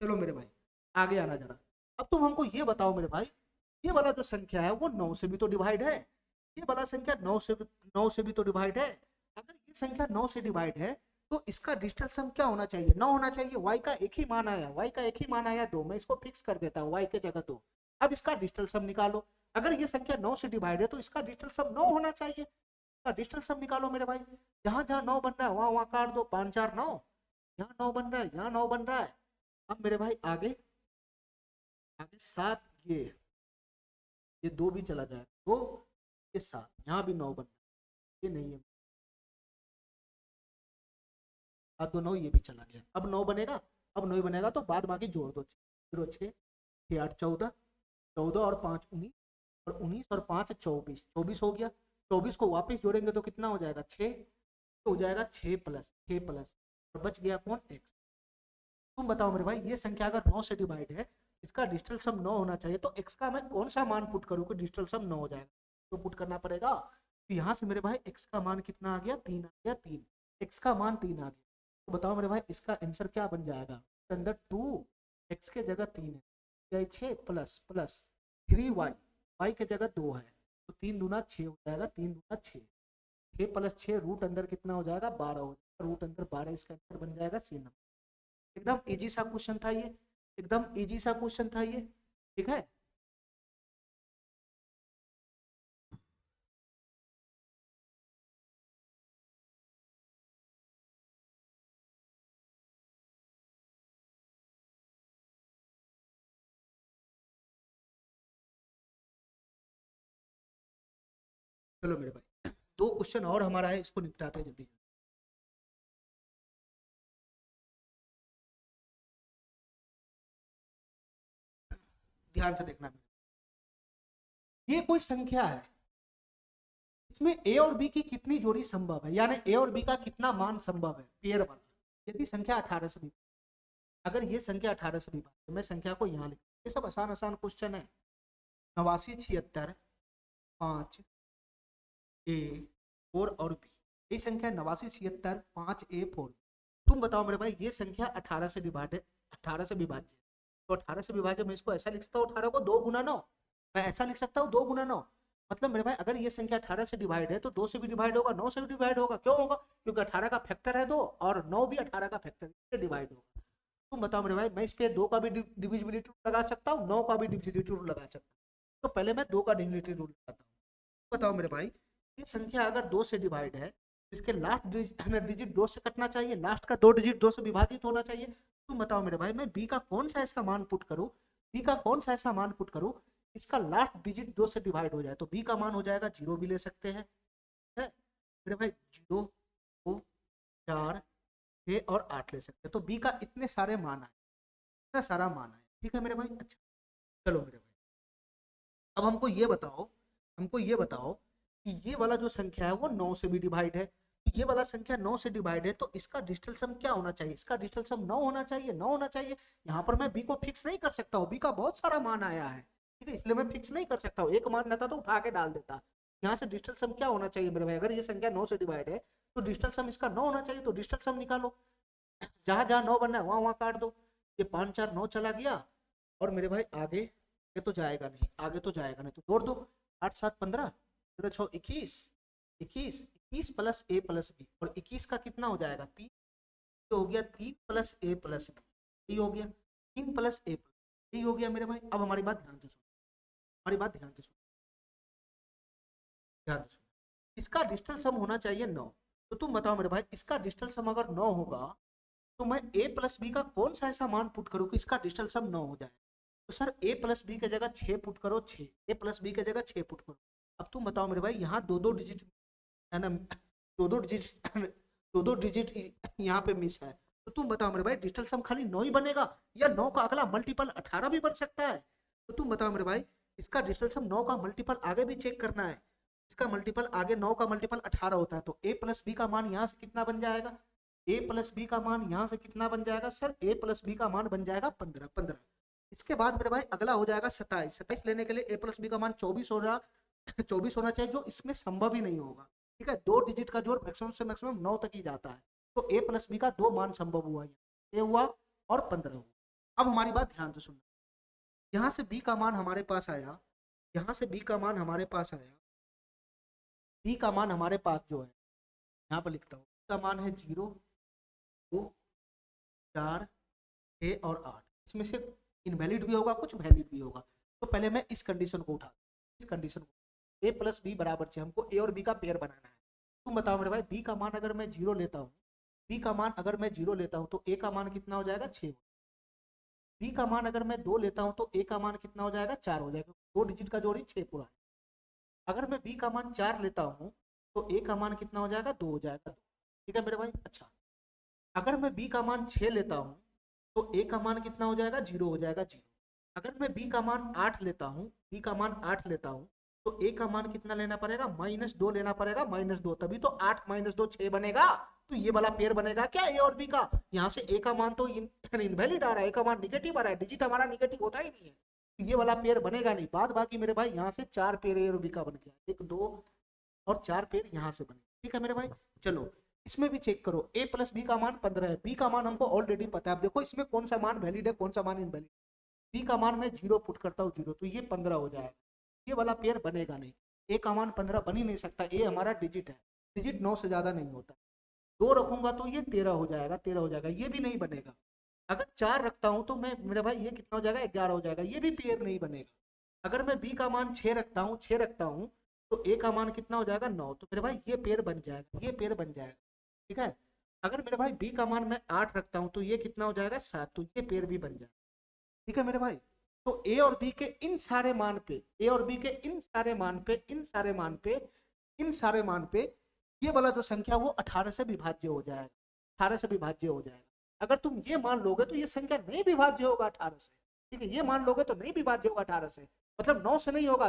चलो मेरे भाई आगे आना जरा। अब तुम हमको ये बताओ मेरे भाई, ये वाला जो संख्या है वो 9 से भी तो डिवाइड है, ये वाला संख्या 9 से भी तो डिवाइड है। अगर ये संख्या 9 से डिवाइड है तो इसका डिजिटल सम क्या होना चाहिए? 9 होना चाहिए। y का एक ही मान आया, y का एक ही मान आया 2, मैं इसको फिक्स कर देता हूँ y के जगह 2। अब इसका डिजिटल सम निकालो। अगर ये संख्या 9 से डिवाइड है तो इसका डिजिटल सम 9 होना चाहिए। इसका डिजिटल सम निकालो मेरे भाई। जहां जहां 9 बन रहा है वहां वहां काट दो, 5 4 9, यहाँ 9 बन रहा है, यहाँ 9 बन रहा है। अब मेरे भाई आगे आगे 7, ये 2 भी चला जाए, 2 ये 7, यहाँ भी 9 बन रहा है, ये नहीं है, 7 2 9, ये भी चला गया। अब 9 बनेगा, अब 9 बनेगा तो बाद बाकी जोड़ दो, 0 6 6 8 14, 14 और 5 19, और 19 और 5 24, 24 हो गया। 24 को वापस जोड़ेंगे तो कितना हो जाएगा? 6, तो हो जाएगा 6 प्लस 6 प्लस, और बच गया कौन? x। तुम बताओ मेरे भाई, ये संख्या अगर 9 से डिवाइड है, इसका डिजिटल सम 9 होना चाहिए, तो x का मैं कौन सा मान पुट करूँ कि डिजिटल सम 9 हो जाएगा? तो पुट करना पड़ेगा। तो यहाँ से मेरे भाई x का मान कितना आ गया? 3 आ गया, 3, x का मान 3 आ गया। तो बताओ मेरे भाई इसका आंसर क्या बन जाएगा? अंदर 2, x के जगह 3 है, 6 प्लस प्लस 3y, y के जगह 2 है, तो 3 दूना 6 हो जाएगा, 3 दूना 6, 6 प्लस 6, रूट अंदर कितना हो जाएगा? 12 हो जाएगा, रूट अंदर 12, इसका आंसर बन जाएगा सी नंबर। एकदम इजी सा क्वेश्चन था ये, एकदम इजी सा क्वेश्चन था ये। ठीक है, चलो मेरे भाई 2 क्वेश्चन और हमारा है, इसको निपटाते हैं जल्दी। ध्यान से देखना, ये कोई संख्या है, इसमें a और b की कितनी जोड़ी संभव है, यानी a और b का कितना मान संभव है पेयर वाला। यदि संख्या 18 से भी, अगर ये संख्या 18 से भी, मैं संख्या को यहाँ लिख, ये सब आसान आसान क्वेश्चन है। 89 76 5 a 4 और b, ये संख्या 89 76 5 a 4। तुम बताओ मेरे भाई, ये संख्या 18 से डिवाइड है, 18 से विभाज्य, तो 18 से विभाज्य मैं इसको ऐसा लिख सकता हूँ, 18 को 2 गुना 9, मैं ऐसा लिख सकता हूँ 2 गुना 9। मतलब मेरे भाई अगर ये संख्या 18 से डिवाइड है तो 2 से भी डिवाइड होगा, 9 से भी डिवाइड होगा। क्यों होगा? क्योंकि 18 का फैक्टर है 2, और 9 भी 18 का फैक्टर है, डिवाइड होगा। तुम बताओ मेरे भाई, मैं इस पे 2 का भी डिविजिबिलिटी रूल लगा सकता हूँ, 9 का भी डिविजिबिलिटी रूल लगा सकता हूँ। तो पहले मैं 2 का डिविजिबिलिटी रूल लगाता हूँ। बताओ मेरे भाई, ये संख्या अगर 2 से डिवाइड है, इसके लास्ट डिजिट 2 से कटना चाहिए, लास्ट का 2 डिजिट 2 से विभाजित होना चाहिए। तुम बताओ मेरे भाई, मैं बी का कौन सा इसका मान पुट करूं, बी का कौन सा ऐसा मान पुट करूं इसका लास्ट डिजिट 2 से डिवाइड हो जाए? तो बी का मान हो जाएगा 0 भी ले सकते हैं, है मेरे भाई, 0 2 4 6 और 8 ले सकते हैं। तो बी का इतने सारे मान आए, इतना सारा मान आए। ठीक है मेरे भाई, अच्छा चलो मेरे भाई, अब हमको ये बताओ कि ये वाला जो संख्या है वो 9 से भी डिवाइड है, तो ये वाला संख्या 9 से डिवाइड है, तो इसका डिजिटल सम क्या होना चाहिए? इसका डिजिटल सम 9 होना चाहिए, 9 होना चाहिए। यहाँ पर मैं बी को फिक्स नहीं कर सकता हूँ, बी का बहुत सारा मान आया है, ठीक है, इसलिए मैं फिक्स नहीं कर सकता हूँ। एक मान रहता तो उठा के डाल देता। यहाँ से डिजिटल सम क्या होना चाहिए मेरे भाई? अगर ये संख्या 9 से डिवाइड है तो डिजिटल सम इसका 9 होना चाहिए, तो डिजिटल सम निकालो। जहां जहां 9 बनना है वहां वहां काट दो, ये 5 4 9 चला गया, और मेरे भाई आगे ये तो जाएगा नहीं, आगे तो जाएगा नहीं, तो जोड़ दो, 8 7 15, 0 6 21, 21 21 प्लस a प्लस b, और 21 का कितना हो जाएगा? 3, तो हो गया 3 प्लस a प्लस b, ये हो गया 3 प्लस a प्लस, ये हो गया मेरे भाई। अब हमारी बात ध्यान से सुनो, हमारी बात ध्यान से सुनो, ध्यान से सुनो, इसका डिजिटल सम होना चाहिए 9। तो तुम बताओ मेरे भाई, इसका डिजिटल सम अगर 9 होगा तो मैं a प्लस बी का कौन सा ऐसा मान पुट करूँ कि इसका डिजिटल सम 9 हो जाए? तो सर a प्लस बी की जगह 6 पुट करो, 6, a प्लस बी की जगह 6 पुट करो। अब तुम बताओ मेरे भाई, यहाँ दो दो डिजिट है ना, दो दो डिजिट दो दो डिजिट यहाँ पे मिस है, तो तुम बताओ मेरे भाई डिजिटल सम खाली 9 ही बनेगा, या 9 का अगला मल्टीपल 18 भी बन सकता है? तो तुम बताओ मेरे भाई, इसका डिजिटल सम 9 का मल्टीपल आगे भी चेक करना है, इसका मल्टीपल आगे 9 का मल्टीपल 18 होता है, तो a प्लस बी का मान यहाँ से कितना बन जाएगा? a प्लस बी का मान यहाँ से कितना बन जाएगा सर? a प्लस बी का मान बन जाएगा 15 15। इसके बाद मेरे भाई अगला हो जाएगा 27, 27 लेने के लिए a प्लस बी का मान 24 होना 24 होना चाहिए, जो इसमें संभव ही नहीं होगा। ठीक है, 2 डिजिट का जोड़ मैक्सिमम से मैक्सिमम 9 तक ही जाता है। तो ए प्लस बी का 2 मान संभव हुआ, ए हुआ और 15 हुआ। अब हमारी बात ध्यान से सुनना, यहाँ से बी का मान हमारे पास आया, यहाँ से बी का मान हमारे पास आया, बी का मान हमारे पास जो है यहाँ पर लिखता हूँ, का मान है 0, 2, 4, 6 और 8। इसमें से इनवैलिड भी होगा, कुछ वैलिड भी होगा। तो पहले मैं इस कंडीशन को उठा, इस कंडीशन को, ए प्लस बी बराबर 6, हमको ए और बी का पेयर बनाना है। तुम बताओ मेरे भाई, बी का मान अगर मैं 0 लेता हूँ, बी का मान अगर मैं 0 लेता हूँ तो ए का मान कितना हो जाएगा, 6। बी का मान अगर मैं 2 लेता हूँ तो ए का मान कितना हो जाएगा, 4 हो जाएगा। 2 डिजिट का जोड़ी 6 पूरा। अगर मैं बी का मान 4 लेता हूँ तो ए का मान कितना हो जाएगा, 2 हो जाएगा। ठीक है मेरे भाई। अच्छा, अगर मैं बी का मान 6 लेता हूँ तो ए का मान कितना हो जाएगा, 0 हो जाएगा, 0। अगर मैं बी का मान 8 लेता हूँ, बी का मान 8 लेता हूँ तो ए का मान कितना लेना पड़ेगा, -2 लेना पड़ेगा, -2, तभी तो 8 - 2 6 बनेगा। तो ये वाला पेयर बनेगा क्या, ए और बी का। यहाँ से ए का मान तो इनवैलिड आ रहा है, ए का मान निगेटिव आ रहा है, डिजिट हमारा निगेटिव होता ही नहीं है, तो ये वाला पेयर बनेगा नहीं। बाद बाकी मेरे भाई यहाँ से 4 पेयर ए और बी का बन गया, 1, 2 और 4 पेयर यहाँ से बने। ठीक है मेरे भाई। चलो इसमें भी चेक करो, a प्लस बी का मान 15 है, बी का मान हमको ऑलरेडी पता है। अब देखो इसमें कौन सा मान वैलिड है, कौन सा मान इनवैलिड। बी का मान मैं 0 पुट करता हूँ, 0, तो ये 15 हो जाएगा। ये वाला पेयर बनेगा नहीं, ए का मान 15 बन ही नहीं सकता, ए हमारा डिजिट है, डिजिट 9 से ज्यादा नहीं होता। 2 रखूंगा तो ये 13 हो जाएगा, 13 हो जाएगा, ये भी नहीं बनेगा। अगर 4 रखता हूं तो मैं मेरे भाई ये कितना हो जाएगा, 11 हो जाएगा, ये भी पेयर नहीं बनेगा। अगर मैं बी का मान 6 रखता हूँ, 6 रखता हूँ तो ए का मान कितना हो जाएगा, 9, तो मेरे भाई ये पेयर बन जाएगा, ये पेयर बन जाएगा। ठीक है। अगर मेरे भाई बी का मान मैं 8 रखता हूँ तो ये कितना हो जाएगा, 7, तो ये पेयर भी बन जाएगा। ठीक है मेरे भाई। तो ए और बी के इन सारे मान पे, ए और बी के इन सारे मान पे, इन सारे मान पे, इन सारे मान पे ये वाला जो संख्या वो 18 से विभाज्य हो जाएगा, 18 से विभाज्य हो जाएगा। अगर तुम ये मान लोगे तो ये संख्या नहीं विभाज्य होगा 18 से। ठीक है, ये मान लोगे तो नहीं विभाज्य होगा 18 से, मतलब 9 से नहीं होगा।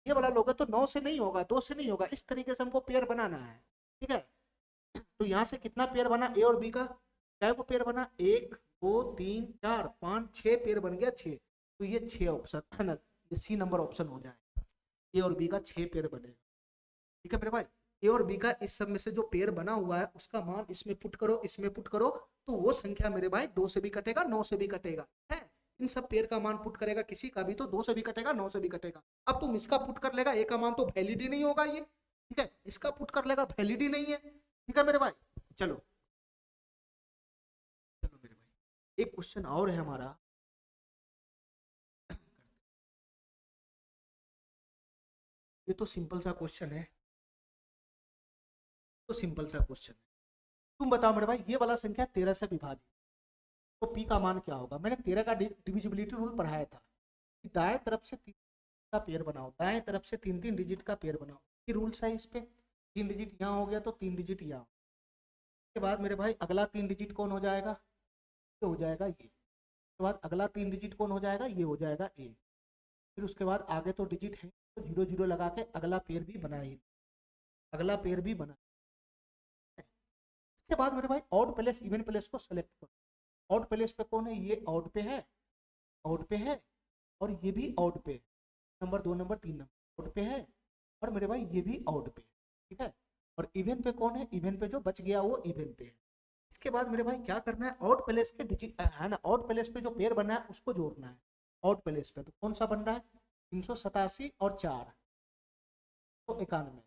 ये वाला लोगे तो 9 से नहीं होगा, 2 से नहीं होगा, इस तरीके से हमको पेयर बनाना है। ठीक है। तो यहाँ से कितना पेयर बना ए और बी का, क्या को पेयर बना, 1, 2, 3, 4, 5, 6 पेयर बन गया, 6। तो ये 6 ऑप्शन है ना, ये सी नंबर ऑप्शन हो जाएगा, ए और बी का 6 पेयर बनेगा। ठीक है मेरे भाई। ए और बी का इस सब में से जो पेयर बना हुआ है उसका मान इसमें पुट करो, इसमें पुट करो, तो वो संख्या मेरे भाई 2 से भी कटेगा, 9 से भी कटेगा। है, इन सब पेयर का मान पुट करेगा किसी का भी तो 2 से भी कटेगा, 9 से भी कटेगा। अब तुम इसका पुट कर लेगा, ए का मान तो वैलिड ही नहीं होगा ये। ठीक है, इसका पुट कर लेगा, वैलिड ही नहीं है। ठीक है मेरे भाई। चलो चलो मेरे भाई, एक क्वेश्चन और है हमारा, ये तो सिंपल सा क्वेश्चन है, तो सिंपल सा क्वेश्चन है। तुम बताओ मेरे भाई, ये वाला संख्या 13 से विभाजित, तो पी का मान क्या होगा। मैंने 13 का डिविजिबिलिटी रूल पढ़ाया था कि दाएं तरफ से 3 का पेयर बनाओ, दाएं तरफ से 3 डिजिट का पेयर बनाओ। ये रूल्स है इस पे, 3 डिजिट यहाँ हो गया तो 3 डिजिट यहाँ। उसके बाद मेरे भाई अगला 3 डिजिट कौन हो जाएगा, ये हो जाएगा ये। उसके बाद अगला 3 डिजिट कौन हो जाएगा, ये हो जाएगा ए। फिर उसके बाद आगे तो डिजिट है तो 0 0 लगा के अगला पेयर भी बनाइए, अगला पेयर भी बना। इसके बाद मेरे भाई ऑड प्लेस इवन प्लेस को सेलेक्ट करो। ऑड प्लेस पे कौन है, ये ऑड पे है, ऑड पे है, और ये भी ऑड पे, नंबर 2 नंबर 3 नंबर ऑड पे है, और मेरे भाई ये भी ऑड पे। ठीक है। और इवन पे कौन है, इवन पे जो बच गया वो इवन पे है। इसके बाद मेरे भाई क्या करना है, ऑड प्लेस के डिजिट है ना, ऑड प्लेस पे जो पेयर बना है उसको जोड़ना है। ऑड प्लेस पे तो कौन सा बन रहा है, 387 और 4, 191,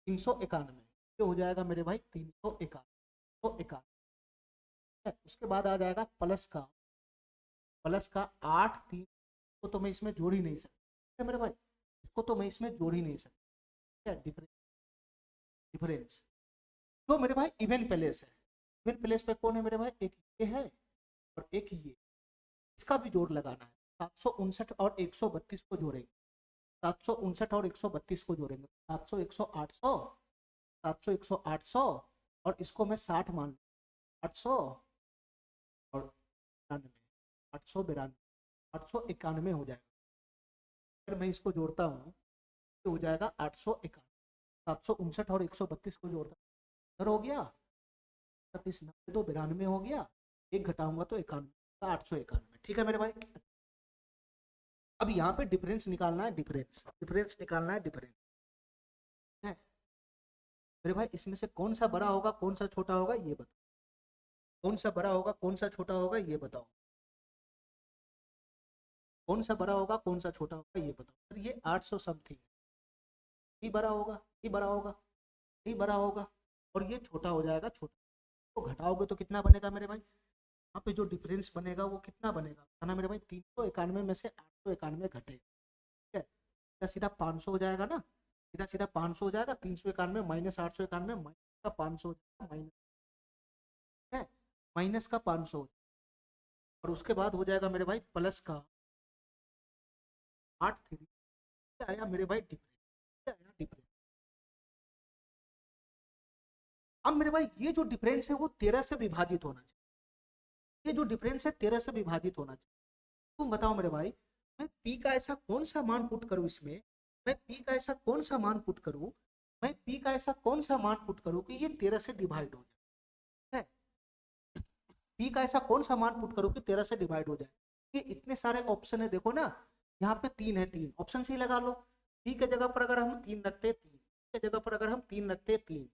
391, ये हो जाएगा मेरे भाई 391। उसके बाद आ जाएगा प्लस का, प्लस का 8, 3 को तो मैं इसमें जोड़ ही नहीं सकता। ठीक है मेरे भाई, इसको तो मैं इसमें जोड़ ही नहीं सकता। डिफरेंस, डिफरेंस तो मेरे भाई इवन प्लेस है, इवन प्लेस पे कौन है मेरे भाई, एक ये है और एक ये, इसका भी जोड़ लगाना है। 759 और 132 को जोड़ेंगे, 759 और 132 को जोड़ेंगे, 700 100 800, 700 100 800, और इसको मैं 60 मान, 800 और 92, 892, 891 हो जाएगा। अगर मैं इसको जोड़ता हूँ तो हो जाएगा 891, 759 और 132 को जोड़ता हूँ, हो गया 37, 90 तो 92 हो गया, एक घटाऊंगा तो 91, 891। ठीक है मेरे भाई। अब यहाँ पे डिफरेंस निकालना है, डिफरेंस, डिफरेंस निकालना है, डिफरेंस है। मेरे भाई इसमें से कौन सा बड़ा होगा कौन सा छोटा होगा ये बताओ, कौन सा बड़ा होगा कौन सा छोटा होगा ये बताओ, कौन सा बड़ा होगा कौन सा छोटा होगा ये बताओ। सर ये 800 समथिंग, ये बड़ा होगा, ये बड़ा होगा, ये बड़ा होगा, और ये छोटा हो जाएगा छोटा। तो घटाओगे तो कितना बनेगा मेरे भाई, यहाँ पे जो डिफरेंस बनेगा वो कितना बनेगा ना मेरे भाई, 391 में से 891 घटेगा, ठीक है, सीधा सीधा 500 हो जाएगा ना, सीधा सीधा 500 हो जाएगा, 391 माइनस 891 माइनस का 500 हो जाएगा, माइनस है, माइनस का 500, और उसके बाद हो जाएगा मेरे भाई प्लस का 83। आया मेरे भाई डिफरेंस, आया डिफरेंस। अब मेरे भाई ये जो डिफरेंस है वो 13 से विभाजित होना चाहिए, ये जो डिफरेंस है 13 से विभाजित होना चाहिए। तुम बताओ मेरे भाई, मैं पी का ऐसा कौन सा मान पुट करूं इसमें, मैं पी का ऐसा कौन सा मान पुट करूं, मैं पी का ऐसा कौन सा मान पुट करूं कि ये 13 से डिवाइड हो जाए, पी का ऐसा कौन सा मान पुट करूं कि 13 से डिवाइड हो जाए। ये इतने सारे ऑप्शन है देखो ना, यहाँ पे 3 है, 3 ऑप्शन से ही लगा लो। पी के जगह पर अगर हम 3 रखते 3 के जगह पर अगर हम 3 रखते 3,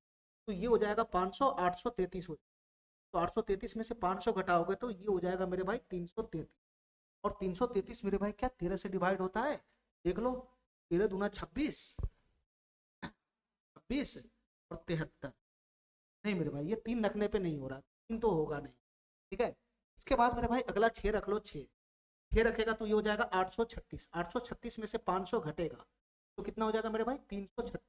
तो ये हो जाएगा 500, 833 हो, तो 833 में से 500 घटाओगे तो ये हो जाएगा मेरे भाई 333, और 333 मेरे भाई क्या 13 से डिवाइड होता है, देख लो, 13 दूना 26, 26 और 73, नहीं मेरे भाई ये 3 रखने पे नहीं हो रहा, 3 तो होगा नहीं, ठीक है। इसके बाद मेरे भाई अगला 6 रख लो, 6 रखेगा तो ये हो जाएगा 836, 836 में से 500 घटेगा तो कितना हो जाएगा मेरे भाई 336,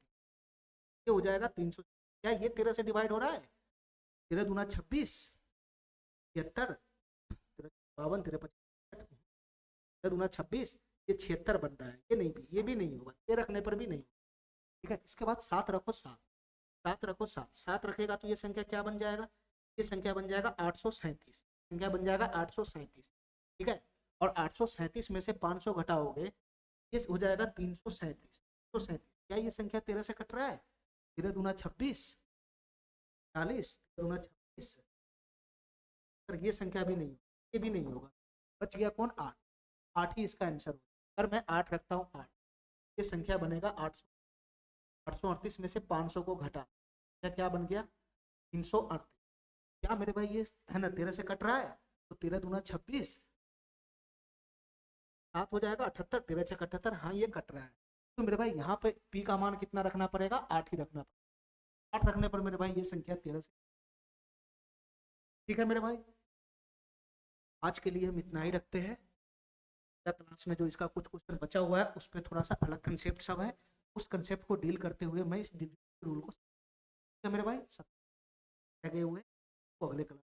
ये हो जाएगा 300। क्या ये 13 से डिवाइड हो रहा है, 13 दूना 26, 76, 52, 53, 13 दूना 26, ये 76 बन रहा है, ये भी नहीं होगा, ये रखने पर भी नहीं, ठीक है। इसके बाद 7 रखो, 7 रखो, 7 रखेगा तो ये संख्या क्या बन जाएगा, ये संख्या बन जाएगा 837, संख्या बन जाएगा 837, ठीक है। और 837 में से 500 घटाओगे ये हो जाएगा 337, 337, क्या ये संख्या 13 से कट रहा है, 13 दूना 26, 40, 13 दूना 26, ये संख्या भी नहीं, ये भी नहीं होगा, बच गया कौन 8, 8 ही इसका आंसर होगा। अगर मैं 8 रखता हूँ 8, ये संख्या बनेगा 800, 838 में से 500 को घटा, क्या बन गया 338, क्या मेरे भाई ये है ना 13 से कट रहा है, तो 13 दूना 26, 7 हो जाएगा 78, 13 से 78, हाँ ये कट रहा है। तो मेरे भाई यहाँ पे पी का मान कितना रखना पड़ेगा, 8 ही रखना पड़ेगा, 8 रखने पर मेरे भाई ये संख्या 13 से, ठीक है मेरे भाई। आज के लिए हम इतना ही रखते हैं, क्लास में जो इसका कुछ क्वेश्चन बचा हुआ है उस पर थोड़ा सा अलग कंसेप्ट सब है, उस कंसेप्ट को डील करते हुए मैं इस रूल को, मेरे भाई सब लगे हुए, वो अगले क्लास